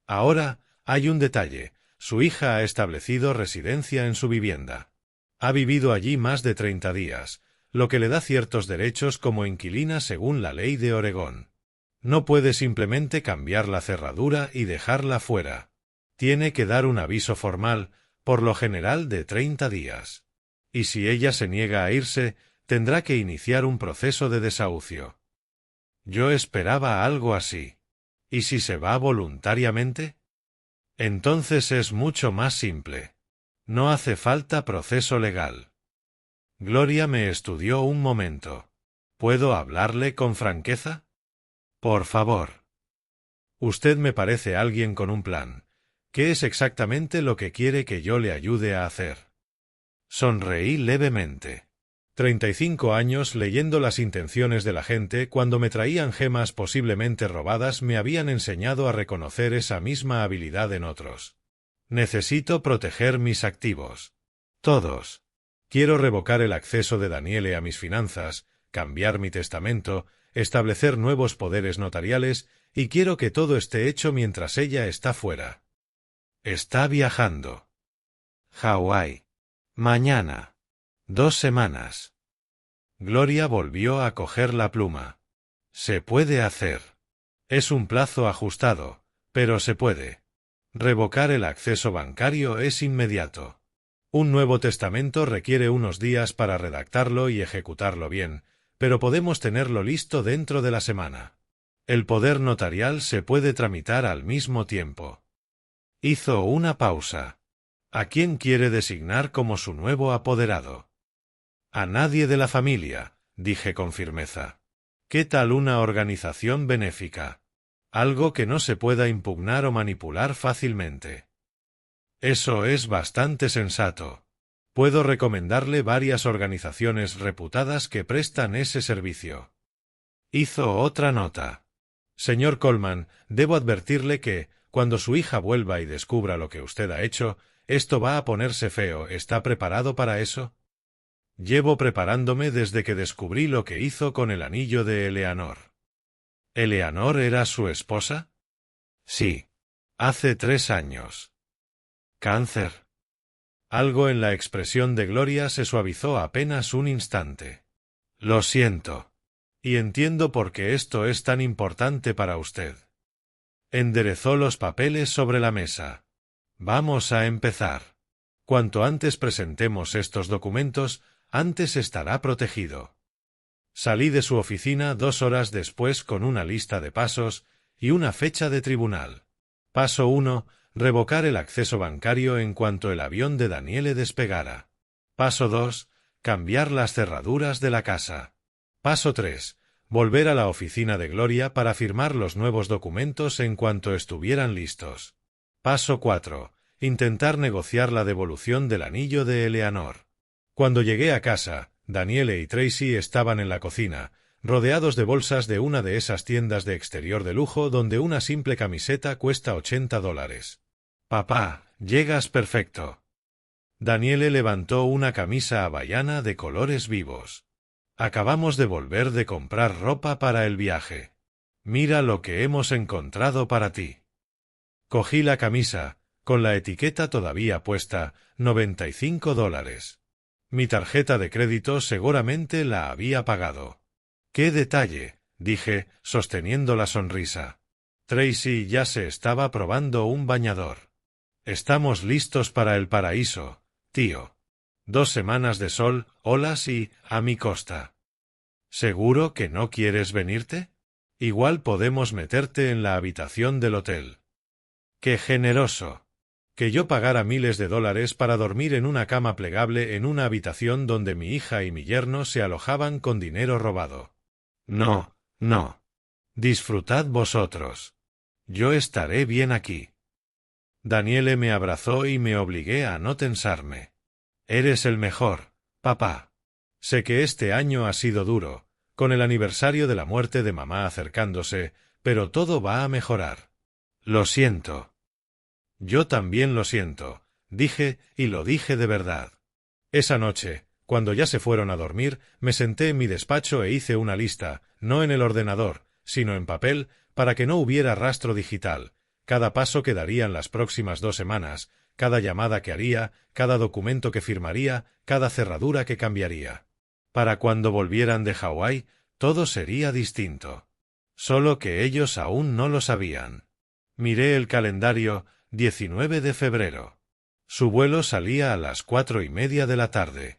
Ahora, hay un detalle. Su hija ha establecido residencia en su vivienda. Ha vivido allí más de 30 días, lo que le da ciertos derechos como inquilina según la ley de Oregón. No puede simplemente cambiar la cerradura y dejarla fuera. Tiene que dar un aviso formal, por lo general de 30 días. Y si ella se niega a irse, tendrá que iniciar un proceso de desahucio. Yo esperaba algo así. ¿Y si se va voluntariamente? Entonces es mucho más simple. No hace falta proceso legal. Gloria me estudió un momento. ¿Puedo hablarle con franqueza? Por favor. Usted me parece alguien con un plan. ¿Qué es exactamente lo que quiere que yo le ayude a hacer? Sonreí levemente. 35 años leyendo las intenciones de la gente cuando me traían gemas posiblemente robadas me habían enseñado a reconocer esa misma habilidad en otros. Necesito proteger mis activos. Todos. Quiero revocar el acceso de Daniele a mis finanzas, cambiar mi testamento, establecer nuevos poderes notariales y quiero que todo esté hecho mientras ella está fuera. Está viajando. Hawái. Mañana. 2 semanas. Gloria volvió a coger la pluma. Se puede hacer. Es un plazo ajustado, pero se puede. Revocar el acceso bancario es inmediato. Un nuevo testamento requiere unos días para redactarlo y ejecutarlo bien, pero podemos tenerlo listo dentro de la semana. El poder notarial se puede tramitar al mismo tiempo. Hizo una pausa. ¿A quién quiere designar como su nuevo apoderado? A nadie de la familia, dije con firmeza. ¿Qué tal una organización benéfica? Algo que no se pueda impugnar o manipular fácilmente. Eso es bastante sensato. Puedo recomendarle varias organizaciones reputadas que prestan ese servicio. Hizo otra nota. Señor Coleman, debo advertirle que, cuando su hija vuelva y descubra lo que usted ha hecho, esto va a ponerse feo. ¿Está preparado para eso? Llevo preparándome desde que descubrí lo que hizo con el anillo de Eleanor. ¿Eleanor era su esposa? Sí. Hace 3 años. ¿Cáncer? Algo en la expresión de Gloria se suavizó apenas un instante. Lo siento. Y entiendo por qué esto es tan importante para usted. Enderezó los papeles sobre la mesa. Vamos a empezar. Cuanto antes presentemos estos documentos, antes estará protegido. Salí de su oficina 2 horas después con una lista de pasos y una fecha de tribunal. Paso 1. Revocar el acceso bancario en cuanto el avión de Daniele despegara. Paso 2. Cambiar las cerraduras de la casa. Paso 3. Volver a la oficina de Gloria para firmar los nuevos documentos en cuanto estuvieran listos. Paso 4. Intentar negociar la devolución del anillo de Eleanor. Cuando llegué a casa, Daniele y Tracy estaban en la cocina, rodeados de bolsas de una de esas tiendas de exterior de lujo donde una simple camiseta cuesta $80. Papá, llegas perfecto. Daniele levantó una camisa hawaiana de colores vivos. Acabamos de volver de comprar ropa para el viaje. Mira lo que hemos encontrado para ti. Cogí la camisa, con la etiqueta todavía puesta, $95. Mi tarjeta de crédito seguramente la había pagado. ¡Qué detalle!, dije, sosteniendo la sonrisa. Tracy ya se estaba probando un bañador. Estamos listos para el paraíso, tío. 2 semanas de sol, olas y a mi costa. ¿Seguro que no quieres venirte? Igual podemos meterte en la habitación del hotel. ¡Qué generoso! Que yo pagara miles de dólares para dormir en una cama plegable en una habitación donde mi hija y mi yerno se alojaban con dinero robado. No, no. Disfrutad vosotros. Yo estaré bien aquí. Daniele me abrazó y me obligué a no tensarme. Eres el mejor, papá. Sé que este año ha sido duro, con el aniversario de la muerte de mamá acercándose, pero todo va a mejorar. Lo siento. Yo también lo siento, dije, y lo dije de verdad. Esa noche, cuando ya se fueron a dormir, me senté en mi despacho e hice una lista, no en el ordenador, sino en papel, para que no hubiera rastro digital, cada paso que daría en las próximas 2 semanas, cada llamada que haría, cada documento que firmaría, cada cerradura que cambiaría. Para cuando volvieran de Hawái, todo sería distinto. Solo que ellos aún no lo sabían. Miré el calendario, 19 de febrero. Su vuelo salía a las 4:30 de la tarde.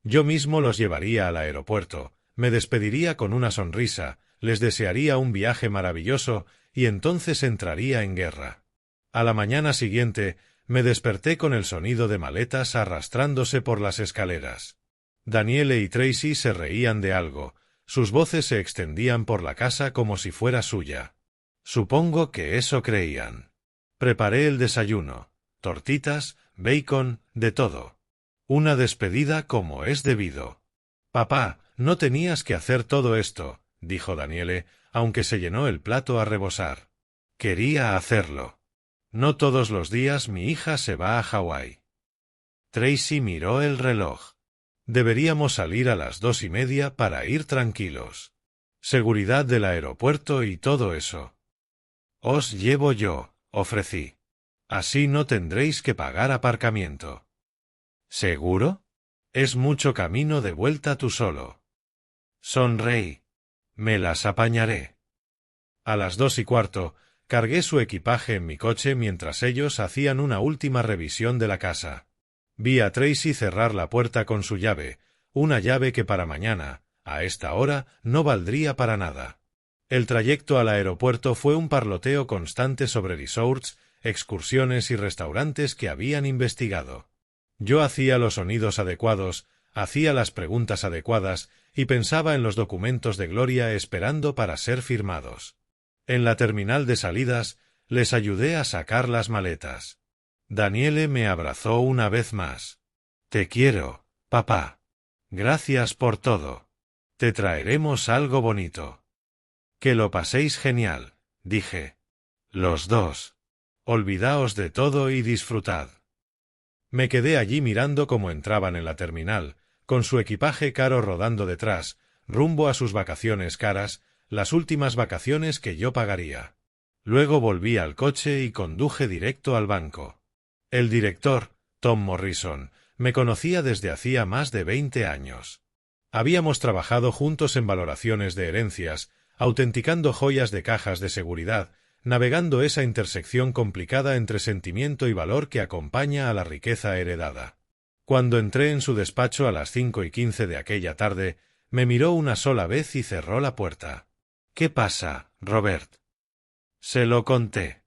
Yo mismo los llevaría al aeropuerto, me despediría con una sonrisa, les desearía un viaje maravilloso y entonces entraría en guerra. A la mañana siguiente, me desperté con el sonido de maletas arrastrándose por las escaleras. Daniele y Tracy se reían de algo, sus voces se extendían por la casa como si fuera suya. Supongo que eso creían. Preparé el desayuno, tortitas, bacon, de todo. Una despedida como es debido. Papá, no tenías que hacer todo esto, dijo Daniele, aunque se llenó el plato a rebosar. Quería hacerlo. No todos los días mi hija se va a Hawái. Tracy miró el reloj. Deberíamos salir a las 2:30 para ir tranquilos. Seguridad del aeropuerto y todo eso. Os llevo yo, ofrecí. Así no tendréis que pagar aparcamiento. ¿Seguro? Es mucho camino de vuelta tú solo. Sonreí. Me las apañaré. A las 2:15, cargué su equipaje en mi coche mientras ellos hacían una última revisión de la casa. Vi a Tracy cerrar la puerta con su llave, una llave que para mañana, a esta hora, no valdría para nada. El trayecto al aeropuerto fue un parloteo constante sobre resorts, excursiones y restaurantes que habían investigado. Yo hacía los sonidos adecuados, hacía las preguntas adecuadas y pensaba en los documentos de Gloria esperando para ser firmados. En la terminal de salidas les ayudé a sacar las maletas. Daniele me abrazó una vez más. «Te quiero, papá. Gracias por todo. Te traeremos algo bonito». «Que lo paséis genial», dije. «Los dos. Olvidaos de todo y disfrutad». Me quedé allí mirando cómo entraban en la terminal, con su equipaje caro rodando detrás, rumbo a sus vacaciones caras, las últimas vacaciones que yo pagaría. Luego volví al coche y conduje directo al banco. El director, Tom Morrison, me conocía desde hacía más de 20 años. Habíamos trabajado juntos en valoraciones de herencias, autenticando joyas de cajas de seguridad, navegando esa intersección complicada entre sentimiento y valor que acompaña a la riqueza heredada. Cuando entré en su despacho a las 5:15 de aquella tarde, me miró una sola vez y cerró la puerta. «¿Qué pasa, Robert?» Se lo conté.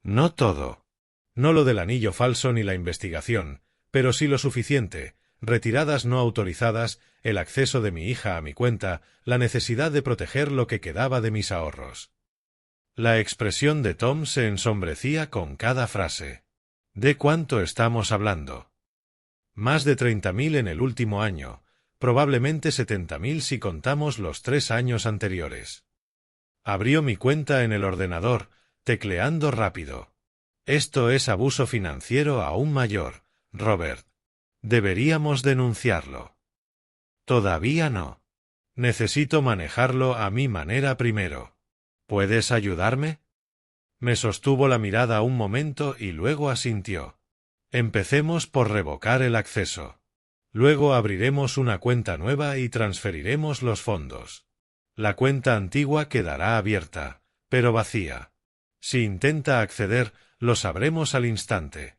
No todo. No lo del anillo falso ni la investigación, pero sí lo suficiente, retiradas no autorizadas, el acceso de mi hija a mi cuenta, la necesidad de proteger lo que quedaba de mis ahorros. La expresión de Tom se ensombrecía con cada frase. ¿De cuánto estamos hablando? Más de 30.000 en el último año, probablemente 70.000 si contamos los 3 años anteriores. Abrió mi cuenta en el ordenador, tecleando rápido. Esto es abuso financiero aún mayor, Robert. Deberíamos denunciarlo. Todavía no. Necesito manejarlo a mi manera primero. ¿Puedes ayudarme? Me sostuvo la mirada un momento y luego asintió. Empecemos por revocar el acceso. Luego abriremos una cuenta nueva y transferiremos los fondos. La cuenta antigua quedará abierta, pero vacía. Si intenta acceder, lo sabremos al instante.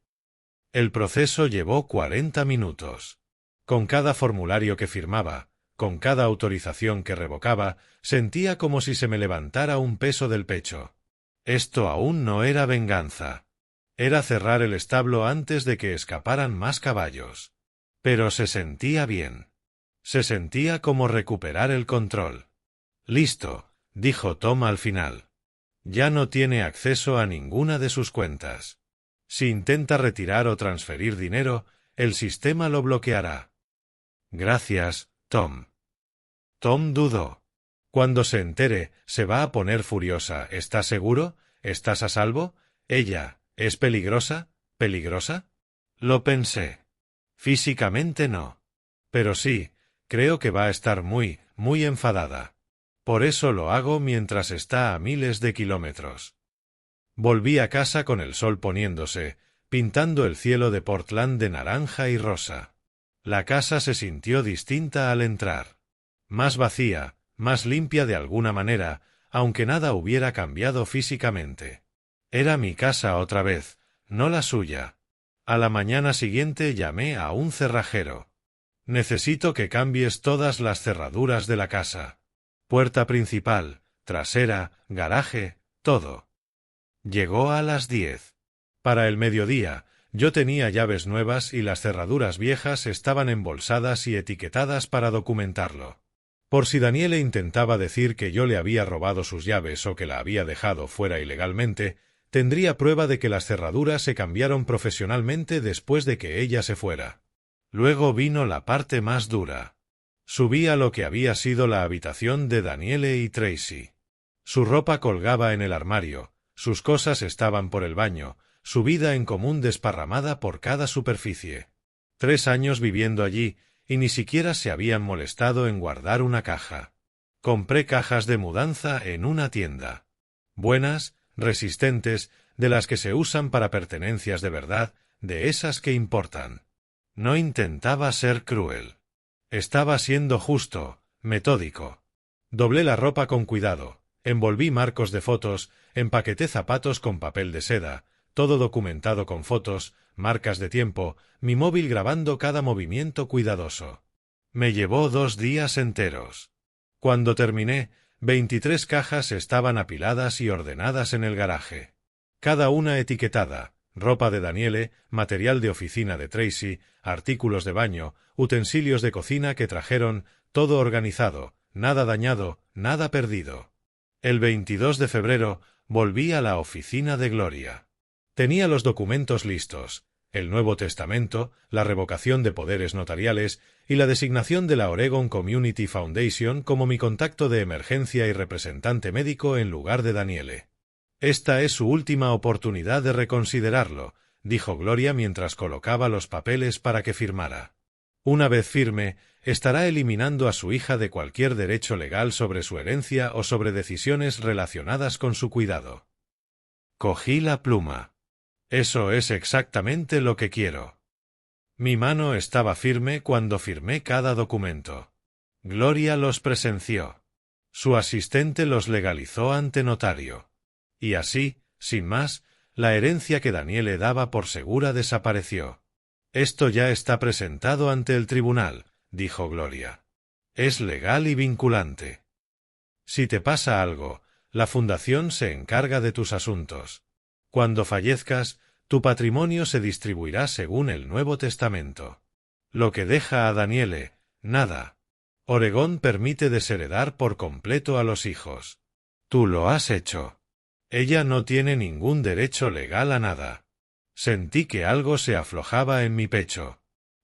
El proceso llevó 40 minutos. Con cada formulario que firmaba, con cada autorización que revocaba, sentía como si se me levantara un peso del pecho. Esto aún no era venganza. Era cerrar el establo antes de que escaparan más caballos. Pero se sentía bien. Se sentía como recuperar el control. «Listo», dijo Tom al final. «Ya no tiene acceso a ninguna de sus cuentas. Si intenta retirar o transferir dinero, el sistema lo bloqueará». «Gracias, Tom». Tom dudó. «Cuando se entere, se va a poner furiosa. ¿Estás seguro? ¿Estás a salvo? Ella, ¿es peligrosa? ¿Peligrosa?» Lo pensé. Físicamente no. Pero sí, creo que va a estar muy, muy enfadada. Por eso lo hago mientras está a miles de kilómetros. Volví a casa con el sol poniéndose, pintando el cielo de Portland de naranja y rosa. La casa se sintió distinta al entrar. Más vacía, más limpia de alguna manera, aunque nada hubiera cambiado físicamente. Era mi casa otra vez, no la suya. A la mañana siguiente llamé a un cerrajero. «Necesito que cambies todas las cerraduras de la casa. Puerta principal, trasera, garaje, todo». Llegó a las 10. Para el mediodía, yo tenía llaves nuevas y las cerraduras viejas estaban embolsadas y etiquetadas para documentarlo. Por si Daniele intentaba decir que yo le había robado sus llaves o que la había dejado fuera ilegalmente, tendría prueba de que las cerraduras se cambiaron profesionalmente después de que ella se fuera. Luego vino la parte más dura. Subí a lo que había sido la habitación de Daniele y Tracy. Su ropa colgaba en el armario, sus cosas estaban por el baño, su vida en común desparramada por cada superficie. 3 años viviendo allí, y ni siquiera se habían molestado en guardar una caja. Compré cajas de mudanza en una tienda. Buenas, resistentes, de las que se usan para pertenencias de verdad, de esas que importan. No intentaba ser cruel. Estaba siendo justo, metódico. Doblé la ropa con cuidado, envolví marcos de fotos, empaqueté zapatos con papel de seda, todo documentado con fotos, marcas de tiempo, mi móvil grabando cada movimiento cuidadoso. Me llevó 2 días enteros. Cuando terminé, 23 cajas estaban apiladas y ordenadas en el garaje. cada una etiquetada: ropa de Daniele, material de oficina de Tracy, artículos de baño, utensilios de cocina que trajeron, todo organizado, nada dañado, nada perdido. El 22 de febrero volví a la oficina de Gloria. Tenía los documentos listos: el Nuevo Testamento, la revocación de poderes notariales y la designación de la Oregon Community Foundation como mi contacto de emergencia y representante médico en lugar de Daniele. Esta es su última oportunidad de reconsiderarlo, dijo Gloria mientras colocaba los papeles para que firmara. Una vez firme, estará eliminando a su hija de cualquier derecho legal sobre su herencia o sobre decisiones relacionadas con su cuidado. Cogí la pluma. Eso es exactamente lo que quiero. Mi mano estaba firme cuando firmé cada documento. Gloria los presenció. Su asistente los legalizó ante notario. Y así, sin más, la herencia que Daniele daba por segura desapareció. Esto ya está presentado ante el tribunal, dijo Gloria. Es legal y vinculante. Si te pasa algo, la fundación se encarga de tus asuntos. Cuando fallezcas, tu patrimonio se distribuirá según el Nuevo Testamento. Lo que deja a Daniele, nada. Oregón permite desheredar por completo a los hijos. Tú lo has hecho. Ella no tiene ningún derecho legal a nada. Sentí que algo se aflojaba en mi pecho.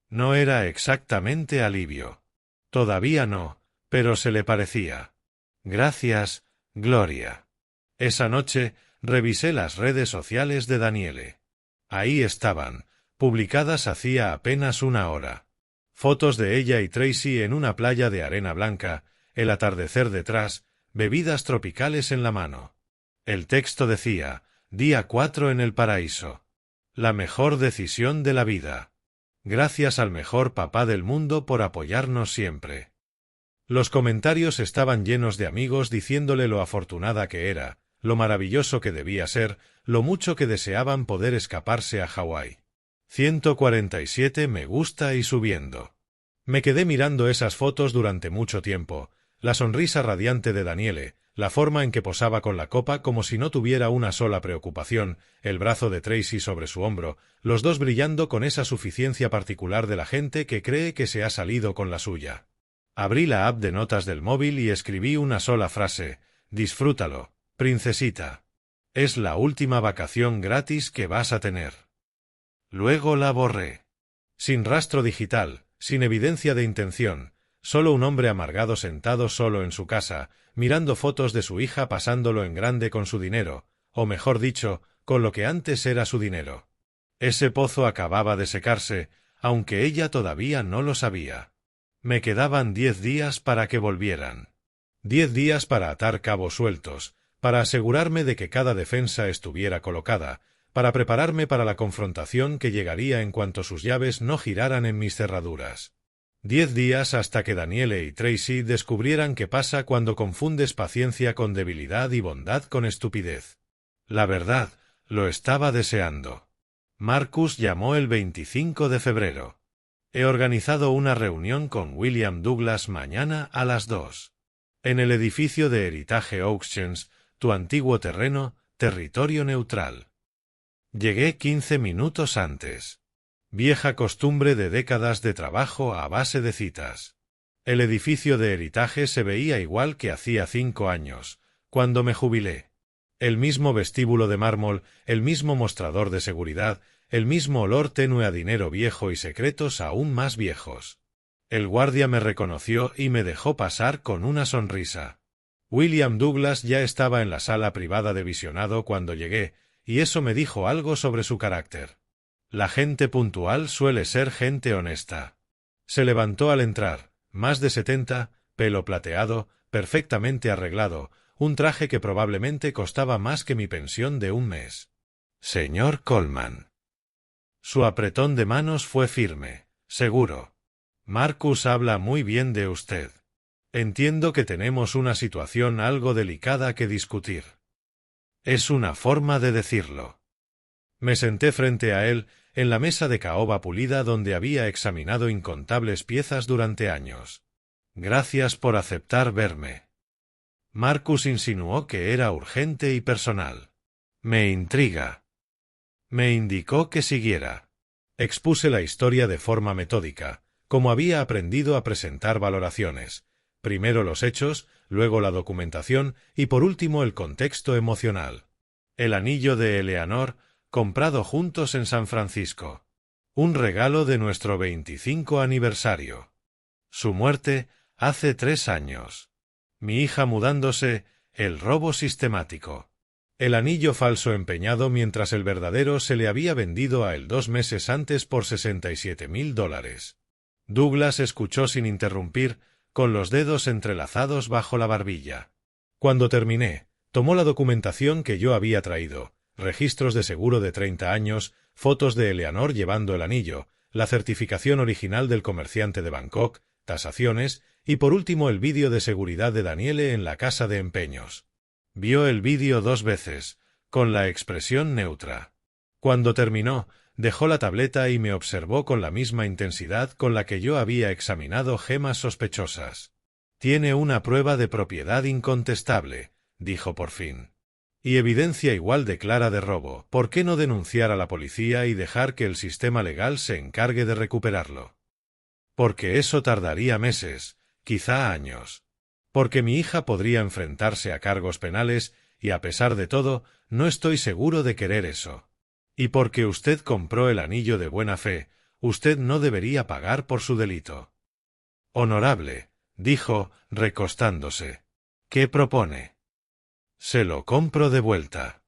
No era exactamente alivio. Todavía no, pero se le parecía. Gracias, Gloria. Esa noche, revisé las redes sociales de Daniele. Ahí estaban, publicadas hacía apenas una hora. Fotos de ella y Tracy en una playa de arena blanca, el atardecer detrás, bebidas tropicales en la mano. El texto decía: Día 4 en el paraíso. La mejor decisión de la vida. Gracias al mejor papá del mundo por apoyarnos siempre. Los comentarios estaban llenos de amigos diciéndole lo afortunada que era, lo maravilloso que debía ser, lo mucho que deseaban poder escaparse a Hawái. 147 me gusta y subiendo. Me quedé mirando esas fotos durante mucho tiempo, la sonrisa radiante de Daniele, la forma en que posaba con la copa como si no tuviera una sola preocupación, el brazo de Tracy sobre su hombro, los dos brillando con esa suficiencia particular de la gente que cree que se ha salido con la suya. Abrí la app de notas del móvil y escribí una sola frase: disfrútalo, princesita. Es la última vacación gratis que vas a tener. Luego la borré. Sin rastro digital, sin evidencia de intención, solo un hombre amargado sentado solo en su casa, mirando fotos de su hija pasándolo en grande con su dinero, o mejor dicho, con lo que antes era su dinero. Ese pozo acababa de secarse, aunque ella todavía no lo sabía. Me quedaban 10 días para que volvieran. 10 días para atar cabos sueltos, para asegurarme de que cada defensa estuviera colocada, para prepararme para la confrontación que llegaría en cuanto sus llaves no giraran en mis cerraduras. 10 días hasta que Daniele y Tracy descubrieran qué pasa cuando confundes paciencia con debilidad y bondad con estupidez. La verdad, lo estaba deseando. Marcus llamó el 25 de febrero. He organizado una reunión con William Douglas mañana a las 2. En el edificio de Heritage Auctions, tu antiguo terreno, territorio neutral. Llegué 15 minutos antes. Vieja costumbre de décadas de trabajo a base de citas. El edificio de Heritage se veía igual que hacía 5 años, cuando me jubilé. El mismo vestíbulo de mármol, el mismo mostrador de seguridad, el mismo olor tenue a dinero viejo y secretos aún más viejos. El guardia me reconoció y me dejó pasar con una sonrisa. William Douglas ya estaba en la sala privada de visionado cuando llegué, y eso me dijo algo sobre su carácter. La gente puntual suele ser gente honesta. Se levantó al entrar, más de 70, pelo plateado, perfectamente arreglado, un traje que probablemente costaba más que mi pensión de un mes. Señor Coleman. Su apretón de manos fue firme, seguro. Marcus habla muy bien de usted. Entiendo que tenemos una situación algo delicada que discutir. Es una forma de decirlo. Me senté frente a él, en la mesa de caoba pulida donde había examinado incontables piezas durante años. Gracias por aceptar verme. Marcus insinuó que era urgente y personal. Me intriga. Me indicó que siguiera. Expuse la historia de forma metódica, como había aprendido a presentar valoraciones. Primero los hechos, luego la documentación y por último el contexto emocional. El anillo de Eleanor, comprado juntos en San Francisco. Un regalo de nuestro 25 aniversario. Su muerte hace 3 años. Mi hija mudándose, el robo sistemático. El anillo falso empeñado mientras el verdadero se le había vendido a él 2 meses antes por $67,000. Douglas escuchó sin interrumpir, con los dedos entrelazados bajo la barbilla. Cuando terminé, tomó la documentación que yo había traído, registros de seguro de 30 años, fotos de Eleanor llevando el anillo, la certificación original del comerciante de Bangkok, tasaciones y por último el vídeo de seguridad de Daniele en la casa de empeños. Vio el vídeo 2 veces, con la expresión neutra. Cuando terminó, dejó la tableta y me observó con la misma intensidad con la que yo había examinado gemas sospechosas. Tiene una prueba de propiedad incontestable, dijo por fin. Y evidencia igual de clara de robo. ¿Por qué no denunciar a la policía y dejar que el sistema legal se encargue de recuperarlo? Porque eso tardaría meses, quizá años. Porque mi hija podría enfrentarse a cargos penales y a pesar de todo, no estoy seguro de querer eso. Y porque usted compró el anillo de buena fe, usted no debería pagar por su delito. Honorable, dijo, recostándose. ¿Qué propone? Se lo compro de vuelta.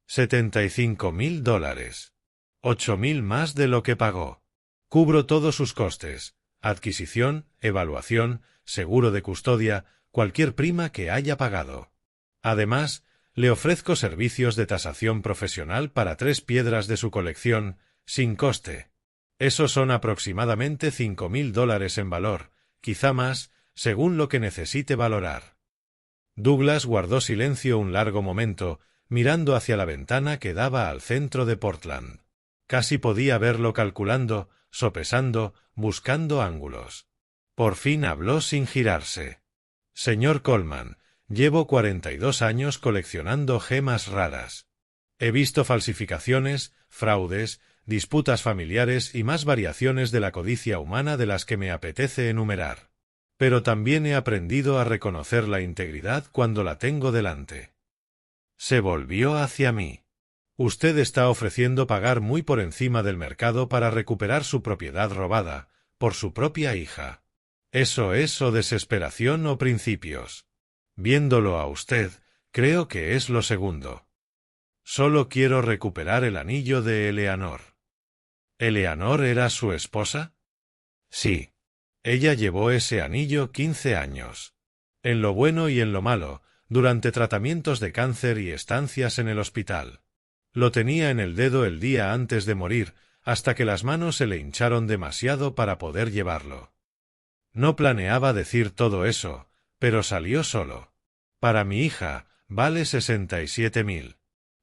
$75,000. 8,000 más de lo que pagó. Cubro todos sus costes, adquisición, evaluación, seguro de custodia, cualquier prima que haya pagado. Además, le ofrezco servicios de tasación profesional para 3 piedras de su colección, sin coste. Esos son aproximadamente $5,000 en valor, quizá más, según lo que necesite valorar. Douglas guardó silencio un largo momento, mirando hacia la ventana que daba al centro de Portland. Casi podía verlo calculando, sopesando, buscando ángulos. Por fin habló sin girarse. Señor Coleman, llevo 42 años coleccionando gemas raras. He visto falsificaciones, fraudes, disputas familiares y más variaciones de la codicia humana de las que me apetece enumerar. Pero también he aprendido a reconocer la integridad cuando la tengo delante. Se volvió hacia mí. Usted está ofreciendo pagar muy por encima del mercado para recuperar su propiedad robada, por su propia hija. ¿Eso es o desesperación o principios? Viéndolo a usted, creo que es lo segundo. Solo quiero recuperar el anillo de Eleanor. ¿Eleanor era su esposa? Sí. Ella llevó ese anillo 15 años. En lo bueno y en lo malo, durante tratamientos de cáncer y estancias en el hospital. Lo tenía en el dedo el día antes de morir, hasta que las manos se le hincharon demasiado para poder llevarlo. No planeaba decir todo eso, pero salió solo. Para mi hija, vale 67,000.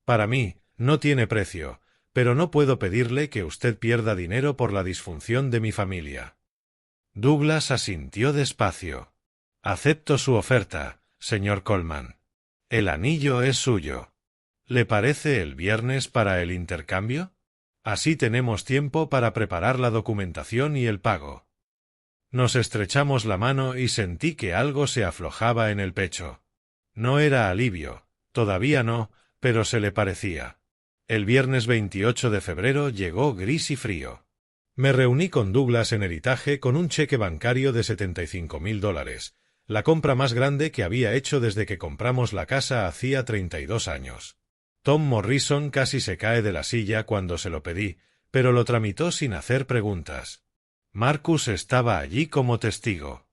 Para mí, no tiene precio, pero no puedo pedirle que usted pierda dinero por la disfunción de mi familia. Douglas asintió despacio. Acepto su oferta, señor Coleman. El anillo es suyo. ¿Le parece el viernes para el intercambio? Así tenemos tiempo para preparar la documentación y el pago. Nos estrechamos la mano y sentí que algo se aflojaba en el pecho. No era alivio, todavía no, pero se le parecía. El viernes 28 de febrero llegó gris y frío. Me reuní con Douglas en Heritage con un cheque bancario de $75,000, la compra más grande que había hecho desde que compramos la casa hacía 32 años. Tom Morrison casi se cae de la silla cuando se lo pedí, pero lo tramitó sin hacer preguntas. Marcus estaba allí como testigo.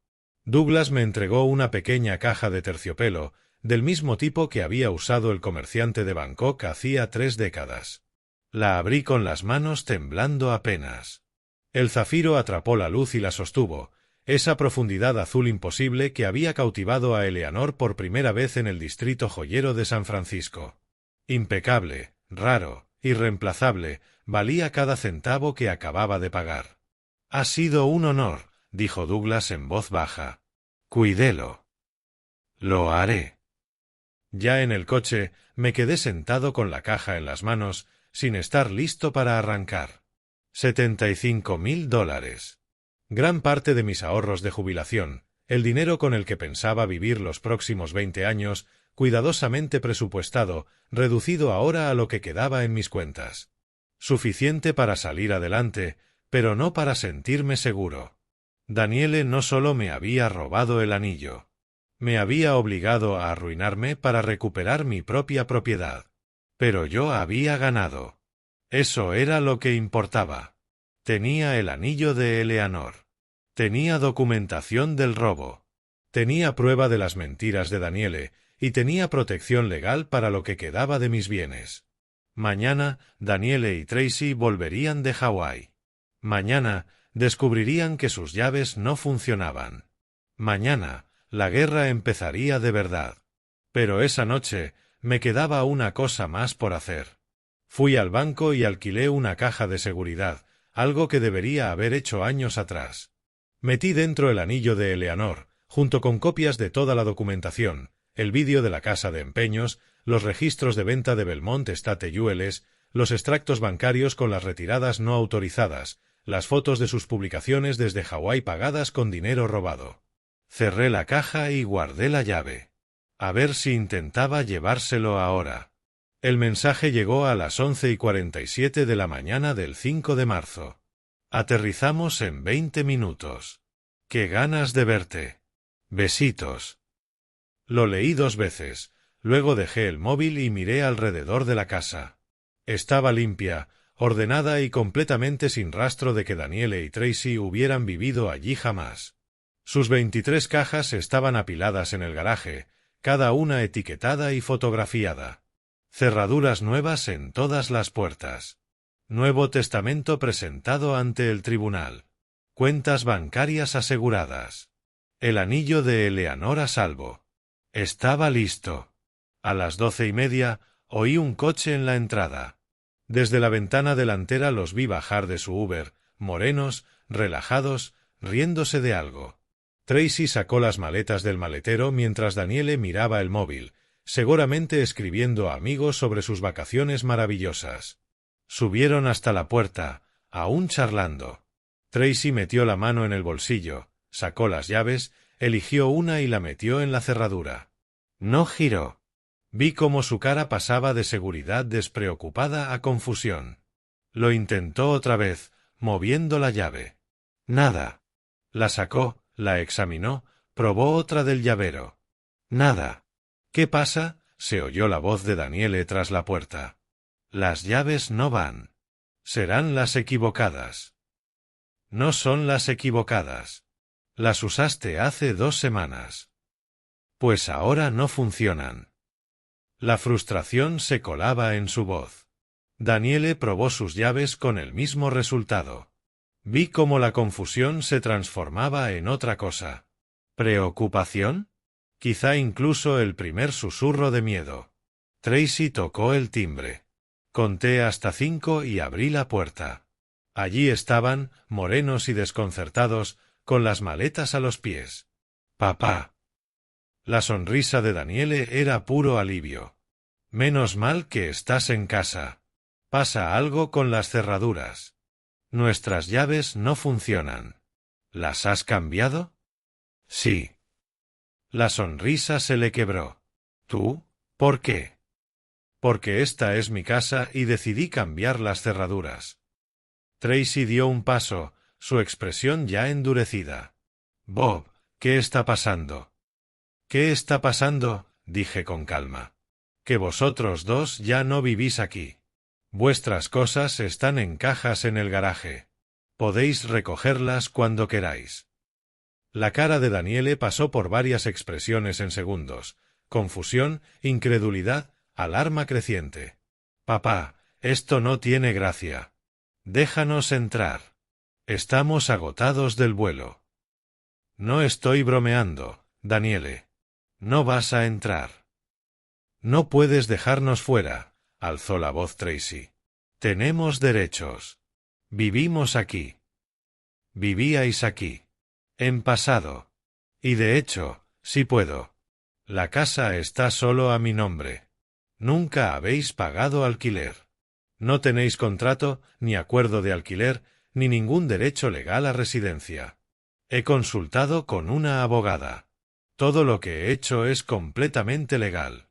Douglas me entregó una pequeña caja de terciopelo, del mismo tipo que había usado el comerciante de Bangkok hacía 3 décadas. La abrí con las manos temblando apenas. El zafiro atrapó la luz y la sostuvo, esa profundidad azul imposible que había cautivado a Eleanor por primera vez en el distrito joyero de San Francisco. Impecable, raro, irreemplazable, valía cada centavo que acababa de pagar. Ha sido un honor, dijo Douglas en voz baja. Cuídelo. Lo haré. Ya en el coche, me quedé sentado con la caja en las manos, sin estar listo para arrancar. $75.000. Gran parte de mis ahorros de jubilación, el dinero con el que pensaba vivir los próximos 20 años, cuidadosamente presupuestado, reducido ahora a lo que quedaba en mis cuentas. Suficiente para salir adelante, pero no para sentirme seguro. Daniele no solo me había robado el anillo. Me había obligado a arruinarme para recuperar mi propia propiedad. Pero yo había ganado. Eso era lo que importaba. Tenía el anillo de Eleanor. Tenía documentación del robo. Tenía prueba de las mentiras de Daniele, y tenía protección legal para lo que quedaba de mis bienes. Mañana, Daniele y Tracy volverían de Hawái. Mañana, descubrirían que sus llaves no funcionaban. Mañana, la guerra empezaría de verdad. Pero esa noche, me quedaba una cosa más por hacer. Fui al banco y alquilé una caja de seguridad, algo que debería haber hecho años atrás. Metí dentro el anillo de Eleanor, junto con copias de toda la documentación, el vídeo de la casa de empeños, los registros de venta de Belmont State Jewelers, los extractos bancarios con las retiradas no autorizadas, las fotos de sus publicaciones desde Hawái pagadas con dinero robado. Cerré la caja y guardé la llave. A ver si intentaba llevárselo ahora. El mensaje llegó a las 11:47 de la mañana del 5 de marzo. Aterrizamos en 20 minutos. ¡Qué ganas de verte! Besitos. Lo leí 2 veces, luego dejé el móvil y miré alrededor de la casa. Estaba limpia, ordenada y completamente sin rastro de que Daniele y Tracy hubieran vivido allí jamás. Sus 23 cajas estaban apiladas en el garaje, cada una etiquetada y fotografiada. Cerraduras nuevas en todas las puertas. Nuevo testamento presentado ante el tribunal. Cuentas bancarias aseguradas. El anillo de Eleanor a salvo. Estaba listo. A las 12:30 oí un coche en la entrada. Desde la ventana delantera los vi bajar de su Uber, morenos, relajados, riéndose de algo. Tracy sacó las maletas del maletero mientras Daniele miraba el móvil, seguramente escribiendo a amigos sobre sus vacaciones maravillosas. Subieron hasta la puerta, aún charlando. Tracy metió la mano en el bolsillo, sacó las llaves, eligió una y la metió en la cerradura. No giró. Vi cómo su cara pasaba de seguridad despreocupada a confusión. Lo intentó otra vez, moviendo la llave. Nada. La sacó, la examinó, probó otra del llavero. Nada. ¿Qué pasa? Se oyó la voz de Daniele tras la puerta. Las llaves no van. Serán las equivocadas. No son las equivocadas. Las usaste hace 2 semanas. Pues ahora no funcionan. La frustración se colaba en su voz. Daniele probó sus llaves con el mismo resultado. Vi cómo la confusión se transformaba en otra cosa. ¿Preocupación? Quizá incluso el primer susurro de miedo. Tracy tocó el timbre. Conté hasta 5 y abrí la puerta. Allí estaban, morenos y desconcertados, con las maletas a los pies. «Papá». La sonrisa de Daniele era puro alivio. «Menos mal que estás en casa. Pasa algo con las cerraduras. Nuestras llaves no funcionan. ¿Las has cambiado?» «Sí». La sonrisa se le quebró. «¿Tú? ¿Por qué?» «Porque esta es mi casa y decidí cambiar las cerraduras». Tracy dio un paso, su expresión ya endurecida. «Bob, ¿qué está pasando?» «¿Qué está pasando?», dije con calma. «Que vosotros dos ya no vivís aquí. Vuestras cosas están en cajas en el garaje. Podéis recogerlas cuando queráis». La cara de Daniele pasó por varias expresiones en segundos: confusión, incredulidad, alarma creciente. «Papá, esto no tiene gracia. Déjanos entrar. Estamos agotados del vuelo». «No estoy bromeando, Daniele. No vas a entrar». «No puedes dejarnos fuera», alzó la voz Tracy. «Tenemos derechos. Vivimos aquí. Vivíais aquí. En pasado. Y de hecho, si puedo. La casa está solo a mi nombre. Nunca habéis pagado alquiler. No tenéis contrato, ni acuerdo de alquiler, ni ningún derecho legal a residencia. He consultado con una abogada. Todo lo que he hecho es completamente legal.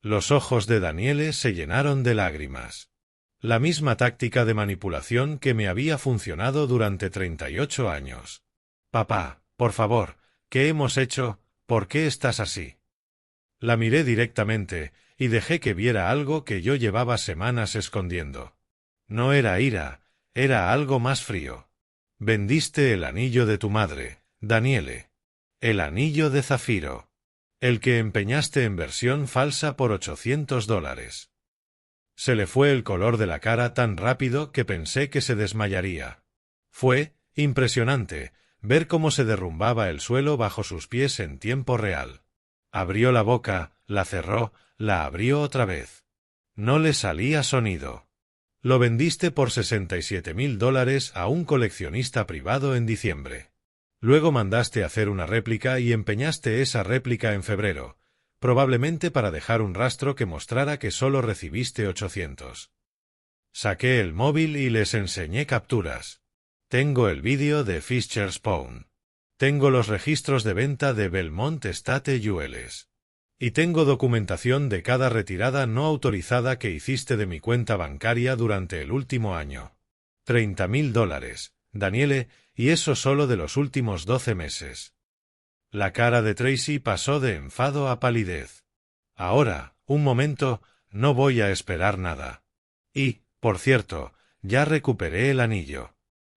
Los ojos de Daniele se llenaron de lágrimas. La misma táctica de manipulación que me había funcionado durante 38 años. Papá, por favor, ¿qué hemos hecho? ¿Por qué estás así? La miré directamente, y dejé que viera algo que yo llevaba semanas escondiendo. No era ira, era algo más frío. Vendiste el anillo de tu madre, Daniele. El anillo de zafiro. El que empeñaste en versión falsa por $800. Se le fue el color de la cara tan rápido que pensé que se desmayaría. Fue impresionante ver cómo se derrumbaba el suelo bajo sus pies en tiempo real. Abrió la boca, la cerró, la abrió otra vez. No le salía sonido. Lo vendiste por $67.000 a un coleccionista privado en diciembre. Luego mandaste hacer una réplica y empeñaste esa réplica en febrero, probablemente para dejar un rastro que mostrara que solo recibiste 800. Saqué el móvil y les enseñé capturas. Tengo el vídeo de Fisher Spawn. Tengo los registros de venta de Belmont State Jewels. Y tengo documentación de cada retirada no autorizada que hiciste de mi cuenta bancaria durante el último año. $30.000, Daniele, y eso solo de los últimos 12 meses. La cara de Tracy pasó de enfado a palidez. Ahora, un momento, no voy a esperar nada. Y, por cierto, ya recuperé el anillo.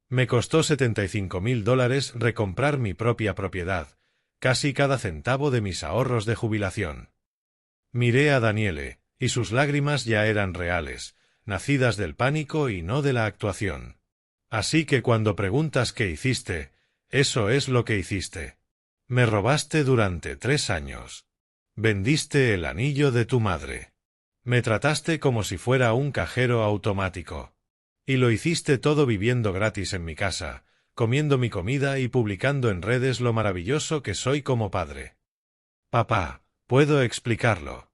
Me costó $75.000 recomprar mi propia propiedad, casi cada centavo de mis ahorros de jubilación. Miré a Daniele, y sus lágrimas ya eran reales, nacidas del pánico y no de la actuación. Así que cuando preguntas qué hiciste, eso es lo que hiciste. Me robaste durante 3 años. Vendiste el anillo de tu madre. Me trataste como si fuera un cajero automático. Y lo hiciste todo viviendo gratis en mi casa, comiendo mi comida y publicando en redes lo maravilloso que soy como padre. Papá, puedo explicarlo.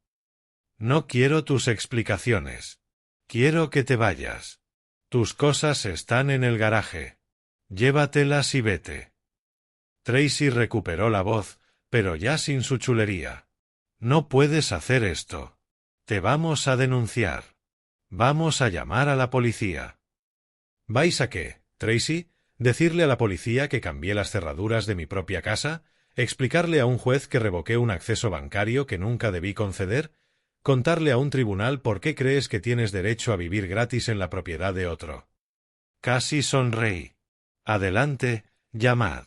No quiero tus explicaciones. Quiero que te vayas. Tus cosas están en el garaje. Llévatelas y vete. Tracy recuperó la voz, pero ya sin su chulería. No puedes hacer esto. Te vamos a denunciar. Vamos a llamar a la policía. ¿Vais a qué, Tracy? ¿Decirle a la policía que cambié las cerraduras de mi propia casa? ¿Explicarle a un juez que revoqué un acceso bancario que nunca debí conceder? ¿Contarle a un tribunal por qué crees que tienes derecho a vivir gratis en la propiedad de otro? Casi sonreí. Adelante, llamad.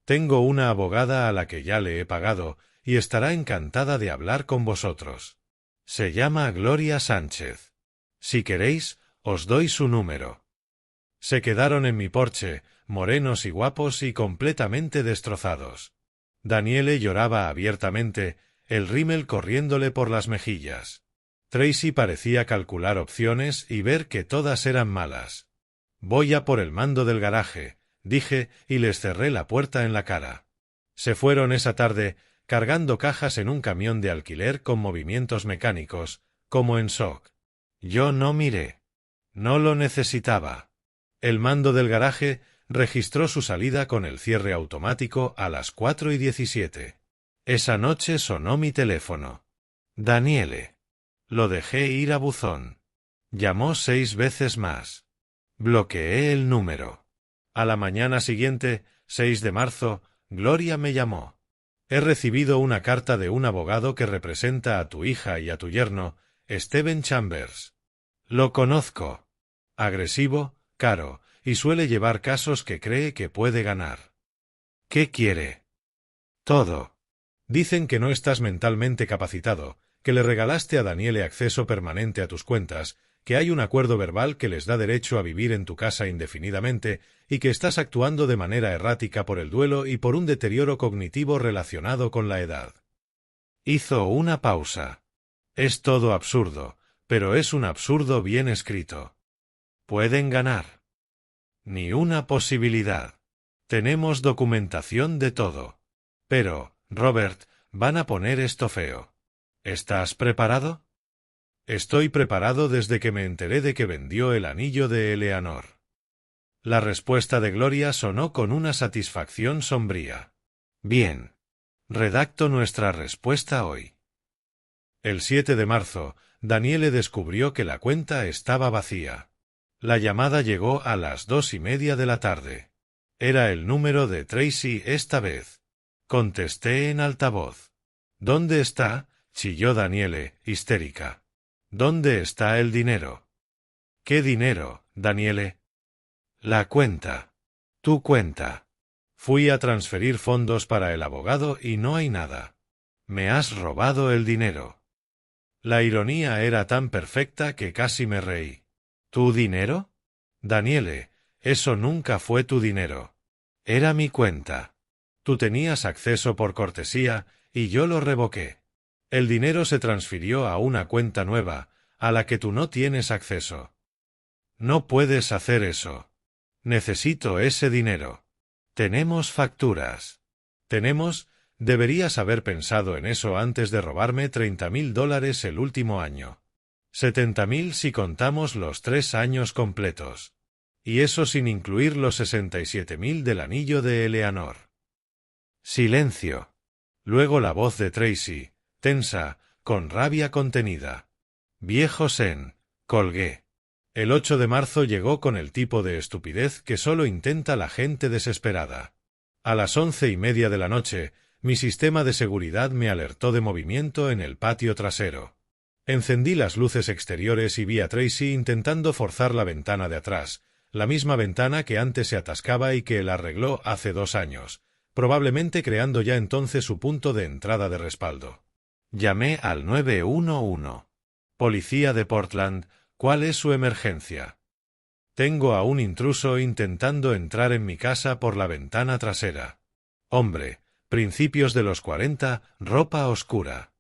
Tengo una abogada a la que ya le he pagado, y estará encantada de hablar con vosotros. Se llama Gloria Sánchez. Si queréis, os doy su número. Se quedaron en mi porche, morenos y guapos y completamente destrozados. Daniele lloraba abiertamente, el rímel corriéndole por las mejillas. Tracy parecía calcular opciones y ver que todas eran malas. Voy a por el mando del garaje, dije, y les cerré la puerta en la cara. Se fueron esa tarde, cargando cajas en un camión de alquiler con movimientos mecánicos, como en shock. Yo no miré. No lo necesitaba. El mando del garaje registró su salida con el cierre automático a las 4:17. Esa noche sonó mi teléfono. Daniele. Lo dejé ir a buzón. Llamó 6 veces más. Bloqueé el número. A la mañana siguiente, 6 de marzo, Gloria me llamó. He recibido una carta de un abogado que representa a tu hija y a tu yerno, Stephen Chambers. Lo conozco. Agresivo, caro, y suele llevar casos que cree que puede ganar. ¿Qué quiere? Todo. Dicen que no estás mentalmente capacitado, que le regalaste a Daniele acceso permanente a tus cuentas, que hay un acuerdo verbal que les da derecho a vivir en tu casa indefinidamente y que estás actuando de manera errática por el duelo y por un deterioro cognitivo relacionado con la edad. Hizo una pausa. Es todo absurdo, pero es un absurdo bien escrito. Pueden ganar. Ni una posibilidad. Tenemos documentación de todo. Pero, Robert, van a poner esto feo. ¿Estás preparado? Estoy preparado desde que me enteré de que vendió el anillo de Eleanor. La respuesta de Gloria sonó con una satisfacción sombría. Bien. Redacto nuestra respuesta hoy. El 7 de marzo, Daniele descubrió que la cuenta estaba vacía. La llamada llegó a las 2:30 de la tarde. Era el número de Tracy esta vez. Contesté en altavoz. ¿Dónde está? Chilló Daniele, histérica. ¿Dónde está el dinero? ¿Qué dinero, Daniele? La cuenta. Tu cuenta. Fui a transferir fondos para el abogado y no hay nada. Me has robado el dinero. La ironía era tan perfecta que casi me reí. ¿Tu dinero? Daniele, eso nunca fue tu dinero. Era mi cuenta. Tú tenías acceso por cortesía y yo lo revoqué. El dinero se transfirió a una cuenta nueva, a la que tú no tienes acceso. No puedes hacer eso. Necesito ese dinero. Tenemos facturas. Tenemos... Deberías haber pensado en eso antes de robarme $30,000 el último año. 70,000 si contamos los 3 años completos. Y eso sin incluir los 67,000 del anillo de Eleanor. Silencio. Luego la voz de Tracy, tensa, con rabia contenida. Viejo Sen, colgué. El 8 de marzo llegó con el tipo de estupidez que solo intenta la gente desesperada. A las 11:30 de la noche, mi sistema de seguridad me alertó de movimiento en el patio trasero. Encendí las luces exteriores y vi a Tracy intentando forzar la ventana de atrás, la misma ventana que antes se atascaba y que él arregló hace 2 años, probablemente creando ya entonces su punto de entrada de respaldo. Llamé al 911. Policía de Portland, ¿cuál es su emergencia? Tengo a un intruso intentando entrar en mi casa por la ventana trasera. Hombre, principios de los 40, ropa oscura.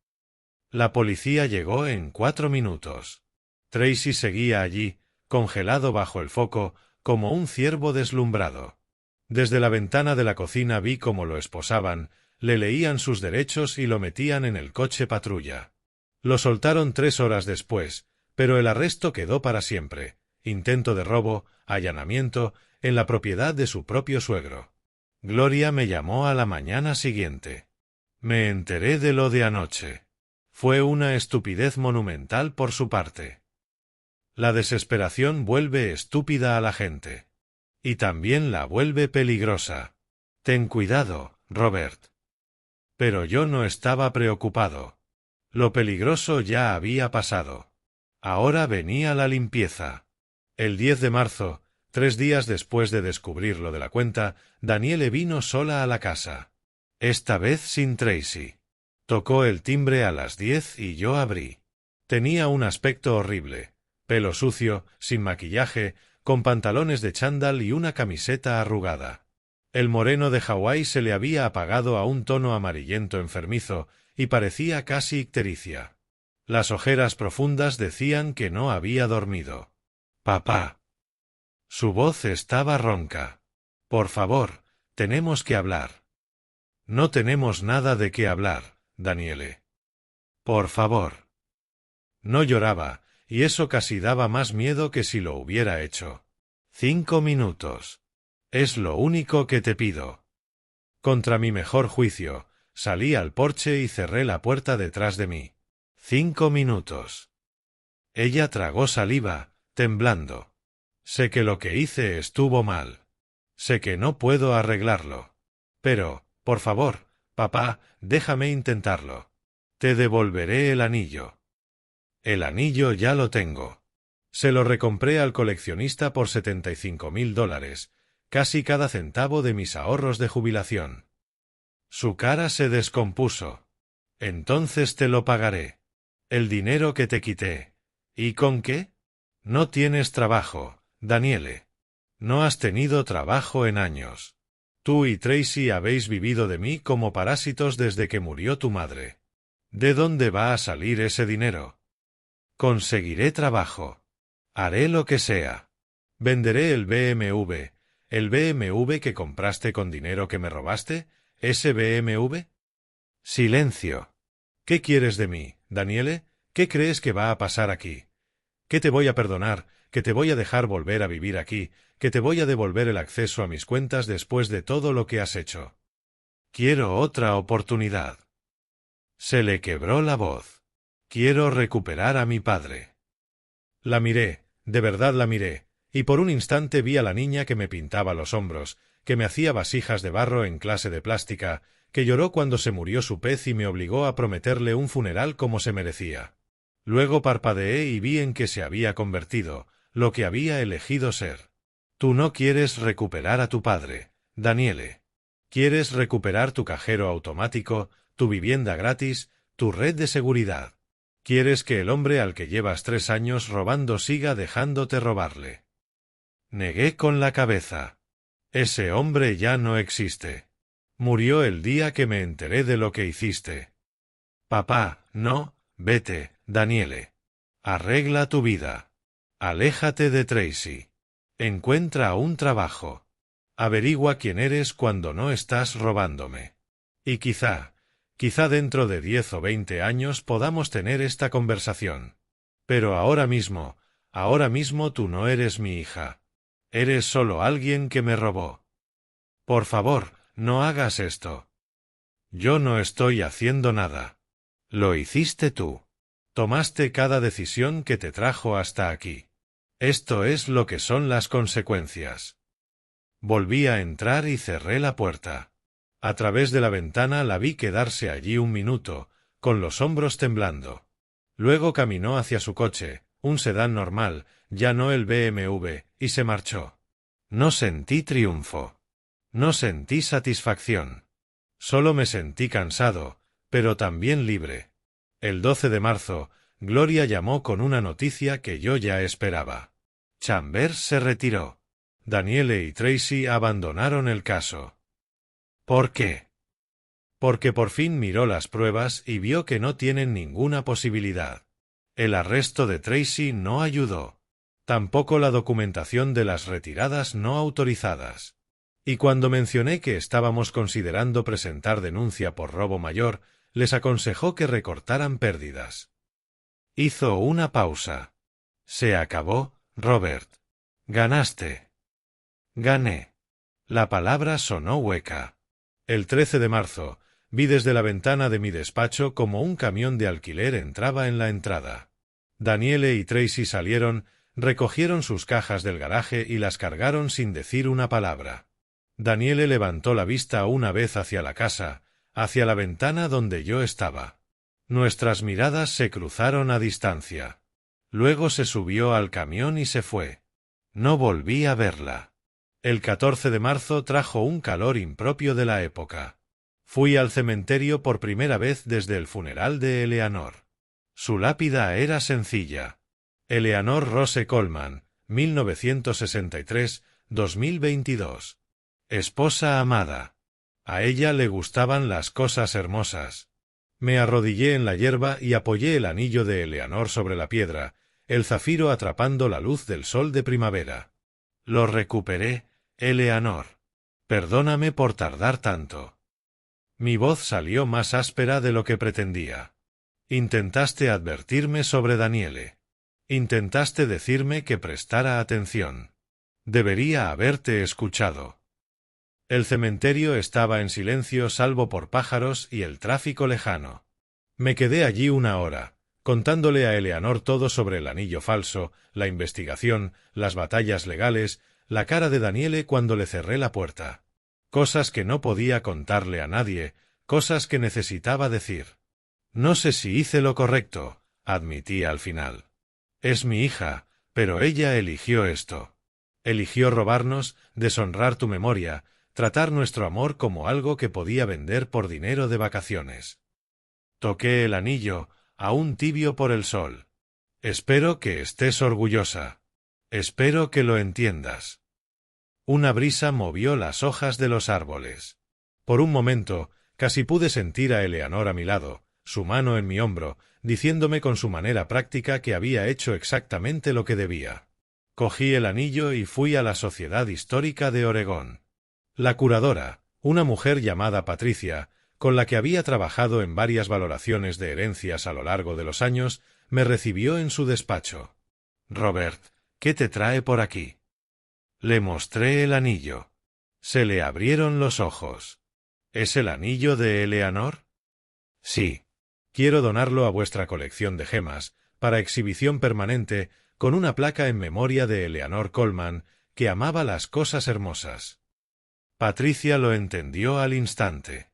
La policía llegó en 4 minutos. Tracy seguía allí, congelado bajo el foco, como un ciervo deslumbrado. Desde la ventana de la cocina vi cómo lo esposaban, le leían sus derechos y lo metían en el coche patrulla. Lo soltaron 3 horas después, pero el arresto quedó para siempre. Intento de robo, allanamiento, en la propiedad de su propio suegro. Gloria me llamó a la mañana siguiente. Me enteré de lo de anoche. Fue una estupidez monumental por su parte. La desesperación vuelve estúpida a la gente. Y también la vuelve peligrosa. Ten cuidado, Robert. Pero yo no estaba preocupado. Lo peligroso ya había pasado. Ahora venía la limpieza. El 10 de marzo, 3 días después de descubrir lo de la cuenta, Daniele vino sola a la casa. Esta vez sin Tracy. Tocó el timbre a las 10 y yo abrí. Tenía un aspecto horrible. Pelo sucio, sin maquillaje, con pantalones de chándal y una camiseta arrugada. El moreno de Hawái se le había apagado a un tono amarillento enfermizo y parecía casi ictericia. Las ojeras profundas decían que no había dormido. Papá. Su voz estaba ronca. Por favor, tenemos que hablar. No tenemos nada de qué hablar, Daniele. Por favor. No lloraba, y eso casi daba más miedo que si lo hubiera hecho. 5 minutos. Es lo único que te pido. Contra mi mejor juicio, salí al porche y cerré la puerta detrás de mí. 5 minutos. Ella tragó saliva, temblando. Sé que lo que hice estuvo mal. Sé que no puedo arreglarlo. Pero, por favor, papá, déjame intentarlo. Te devolveré el anillo. El anillo ya lo tengo. Se lo recompré al coleccionista por $75,000, casi cada centavo de mis ahorros de jubilación. Su cara se descompuso. Entonces te lo pagaré. El dinero que te quité. ¿Y con qué? No tienes trabajo, Daniele. No has tenido trabajo en años. Tú y Tracy habéis vivido de mí como parásitos desde que murió tu madre. ¿De dónde va a salir ese dinero? Conseguiré trabajo. Haré lo que sea. Venderé el BMW que compraste con dinero que me robaste, ese BMW. Silencio. ¿Qué quieres de mí, Daniele? ¿Qué crees que va a pasar aquí? ¿Que te voy a perdonar, que te voy a dejar volver a vivir aquí, que te voy a devolver el acceso a mis cuentas después de todo lo que has hecho? Quiero otra oportunidad. Se le quebró la voz. Quiero recuperar a mi padre. La miré, de verdad la miré, y por un instante vi a la niña que me pintaba los hombros, que me hacía vasijas de barro en clase de plástica, que lloró cuando se murió su pez y me obligó a prometerle un funeral como se merecía. Luego parpadeé y vi en qué se había convertido, lo que había elegido ser. Tú no quieres recuperar a tu padre, Daniele. Quieres recuperar tu cajero automático, tu vivienda gratis, tu red de seguridad. Quieres que el hombre al que llevas 3 años robando siga dejándote robarle. Negué con la cabeza. Ese hombre ya no existe. Murió el día que me enteré de lo que hiciste. Papá, no, vete, Daniele. Arregla tu vida. Aléjate de Tracy. Encuentra un trabajo. Averigua quién eres cuando no estás robándome. Y quizá dentro de 10 o 20 años podamos tener esta conversación. Pero ahora mismo tú no eres mi hija. Eres solo alguien que me robó. Por favor, no hagas esto. Yo no estoy haciendo nada. Lo hiciste tú. Tomaste cada decisión que te trajo hasta aquí. Esto es lo que son las consecuencias. Volví a entrar y cerré la puerta. A través de la ventana la vi quedarse allí un minuto, con los hombros temblando. Luego caminó hacia su coche, un sedán normal, ya no el BMW, y se marchó. No sentí triunfo. No sentí satisfacción. Solo me sentí cansado, pero también libre. El 12 de marzo, Gloria llamó con una noticia que yo ya esperaba. Chambers se retiró. Daniele y Tracy abandonaron el caso. ¿Por qué? Porque por fin miró las pruebas y vio que no tienen ninguna posibilidad. El arresto de Tracy no ayudó. Tampoco la documentación de las retiradas no autorizadas. Y cuando mencioné que estábamos considerando presentar denuncia por robo mayor, les aconsejó que recortaran pérdidas. Hizo una pausa. Se acabó, Robert. Ganaste. Gané. La palabra sonó hueca. El 13 de marzo, vi desde la ventana de mi despacho como un camión de alquiler entraba en la entrada. Daniele y Tracy salieron, recogieron sus cajas del garaje y las cargaron sin decir una palabra. Daniele levantó la vista una vez hacia la casa, hacia la ventana donde yo estaba. Nuestras miradas se cruzaron a distancia. Luego se subió al camión y se fue. No volví a verla. El 14 de marzo trajo un calor impropio de la época. Fui al cementerio por primera vez desde el funeral de Eleanor. Su lápida era sencilla. Eleanor Rose Coleman, 1963-2022. Esposa amada. A ella le gustaban las cosas hermosas. Me arrodillé en la hierba y apoyé el anillo de Eleanor sobre la piedra, el zafiro atrapando la luz del sol de primavera. Lo recuperé, Eleanor. Perdóname por tardar tanto. Mi voz salió más áspera de lo que pretendía. Intentaste advertirme sobre Daniele. Intentaste decirme que prestara atención. Debería haberte escuchado. El cementerio estaba en silencio salvo por pájaros y el tráfico lejano. Me quedé allí 1 hora, contándole a Eleanor todo sobre el anillo falso, la investigación, las batallas legales, la cara de Daniele cuando le cerré la puerta. Cosas que no podía contarle a nadie, cosas que necesitaba decir. No sé si hice lo correcto, admití al final. Es mi hija, pero ella eligió esto. Eligió robarnos, deshonrar tu memoria, tratar nuestro amor como algo que podía vender por dinero de vacaciones. Toqué el anillo, aún tibio por el sol. Espero que estés orgullosa. Espero que lo entiendas. Una brisa movió las hojas de los árboles. Por un momento, casi pude sentir a Eleanor a mi lado, su mano en mi hombro, diciéndome con su manera práctica que había hecho exactamente lo que debía. Cogí el anillo y fui a la Sociedad Histórica de Oregón. La curadora, una mujer llamada Patricia, con la que había trabajado en varias valoraciones de herencias a lo largo de los años, me recibió en su despacho. «Robert, ¿qué te trae por aquí?» Le mostré el anillo. Se le abrieron los ojos. «¿Es el anillo de Eleanor?» «Sí. Quiero donarlo a vuestra colección de gemas, para exhibición permanente, con una placa en memoria de Eleanor Coleman, que amaba las cosas hermosas». Patricia lo entendió al instante.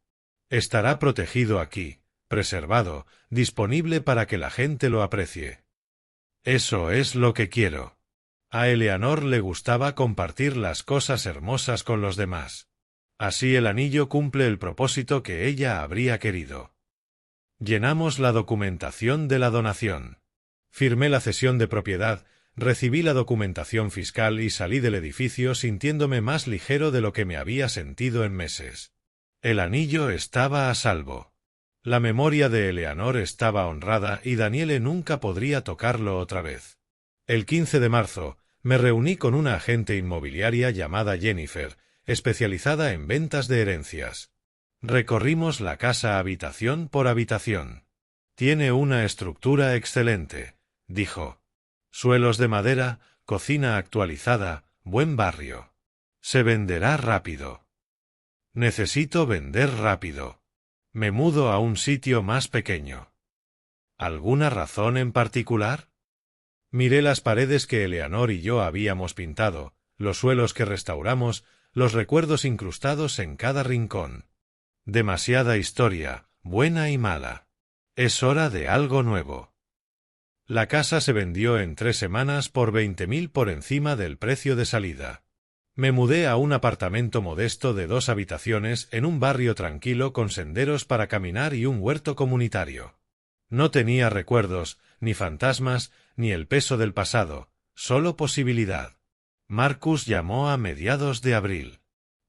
«Estará protegido aquí, preservado, disponible para que la gente lo aprecie». «Eso es lo que quiero». A Eleanor le gustaba compartir las cosas hermosas con los demás. Así el anillo cumple el propósito que ella habría querido. Llenamos la documentación de la donación. Firmé la cesión de propiedad, recibí la documentación fiscal y salí del edificio sintiéndome más ligero de lo que me había sentido en meses. El anillo estaba a salvo. La memoria de Eleanor estaba honrada y Daniele nunca podría tocarlo otra vez. El 15 de marzo, me reuní con una agente inmobiliaria llamada Jennifer, especializada en ventas de herencias. Recorrimos la casa habitación por habitación. «Tiene una estructura excelente», dijo. «Suelos de madera, cocina actualizada, buen barrio. Se venderá rápido». «Necesito vender rápido. Me mudo a un sitio más pequeño». «¿Alguna razón en particular?» Miré las paredes que Eleanor y yo habíamos pintado, los suelos que restauramos, los recuerdos incrustados en cada rincón. Demasiada historia, buena y mala. Es hora de algo nuevo. La casa se vendió en 3 semanas por 20.000 por encima del precio de salida. Me mudé a un apartamento modesto de 2 habitaciones en un barrio tranquilo con senderos para caminar y un huerto comunitario. No tenía recuerdos, ni fantasmas, ni el peso del pasado, solo posibilidad. Marcus llamó a mediados de abril.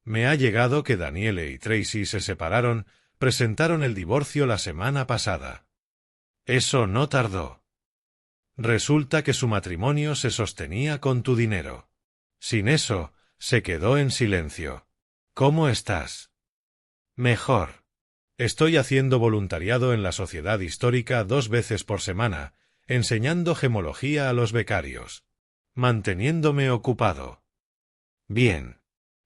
Me ha llegado que Daniele y Tracy se separaron, presentaron el divorcio la semana pasada. Eso no tardó. Resulta que su matrimonio se sostenía con tu dinero. Sin eso, se quedó en silencio. ¿Cómo estás? Mejor. Estoy haciendo voluntariado en la Sociedad Histórica 2 veces por semana, enseñando gemología a los becarios. Manteniéndome ocupado. Bien.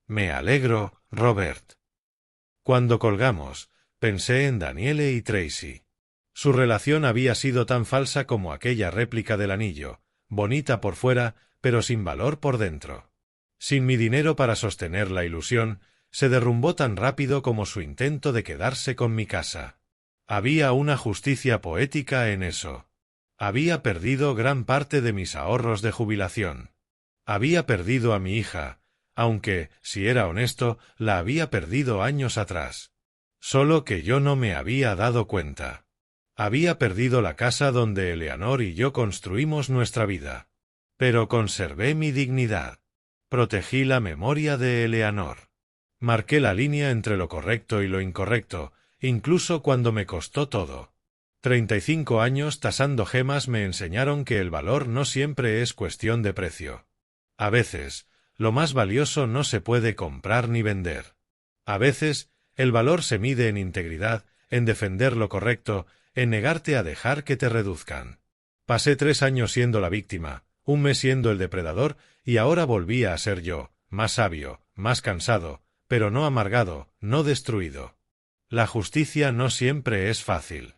Me alegro, Robert. Cuando colgamos, pensé en Daniele y Tracy. Su relación había sido tan falsa como aquella réplica del anillo, bonita por fuera, pero sin valor por dentro. Sin mi dinero para sostener la ilusión, se derrumbó tan rápido como su intento de quedarse con mi casa. Había una justicia poética en eso. Había perdido gran parte de mis ahorros de jubilación. Había perdido a mi hija, aunque, si era honesto, la había perdido años atrás. Solo que yo no me había dado cuenta. Había perdido la casa donde Eleanor y yo construimos nuestra vida. Pero conservé mi dignidad. Protegí la memoria de Eleanor. Marqué la línea entre lo correcto y lo incorrecto, incluso cuando me costó todo. 35 años tasando gemas me enseñaron que el valor no siempre es cuestión de precio. A veces, lo más valioso no se puede comprar ni vender. A veces, el valor se mide en integridad, en defender lo correcto, en negarte a dejar que te reduzcan. Pasé 3 años siendo la víctima, 1 mes siendo el depredador, y ahora volvía a ser yo, más sabio, más cansado, pero no amargado, no destruido. La justicia no siempre es fácil.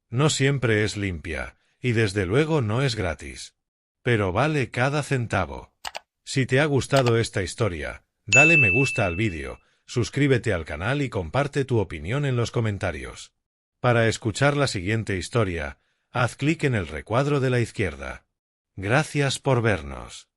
No siempre es limpia, y desde luego no es gratis. Pero vale cada centavo. Si te ha gustado esta historia, dale me gusta al vídeo, suscríbete al canal y comparte tu opinión en los comentarios. Para escuchar la siguiente historia, haz clic en el recuadro de la izquierda. Gracias por vernos.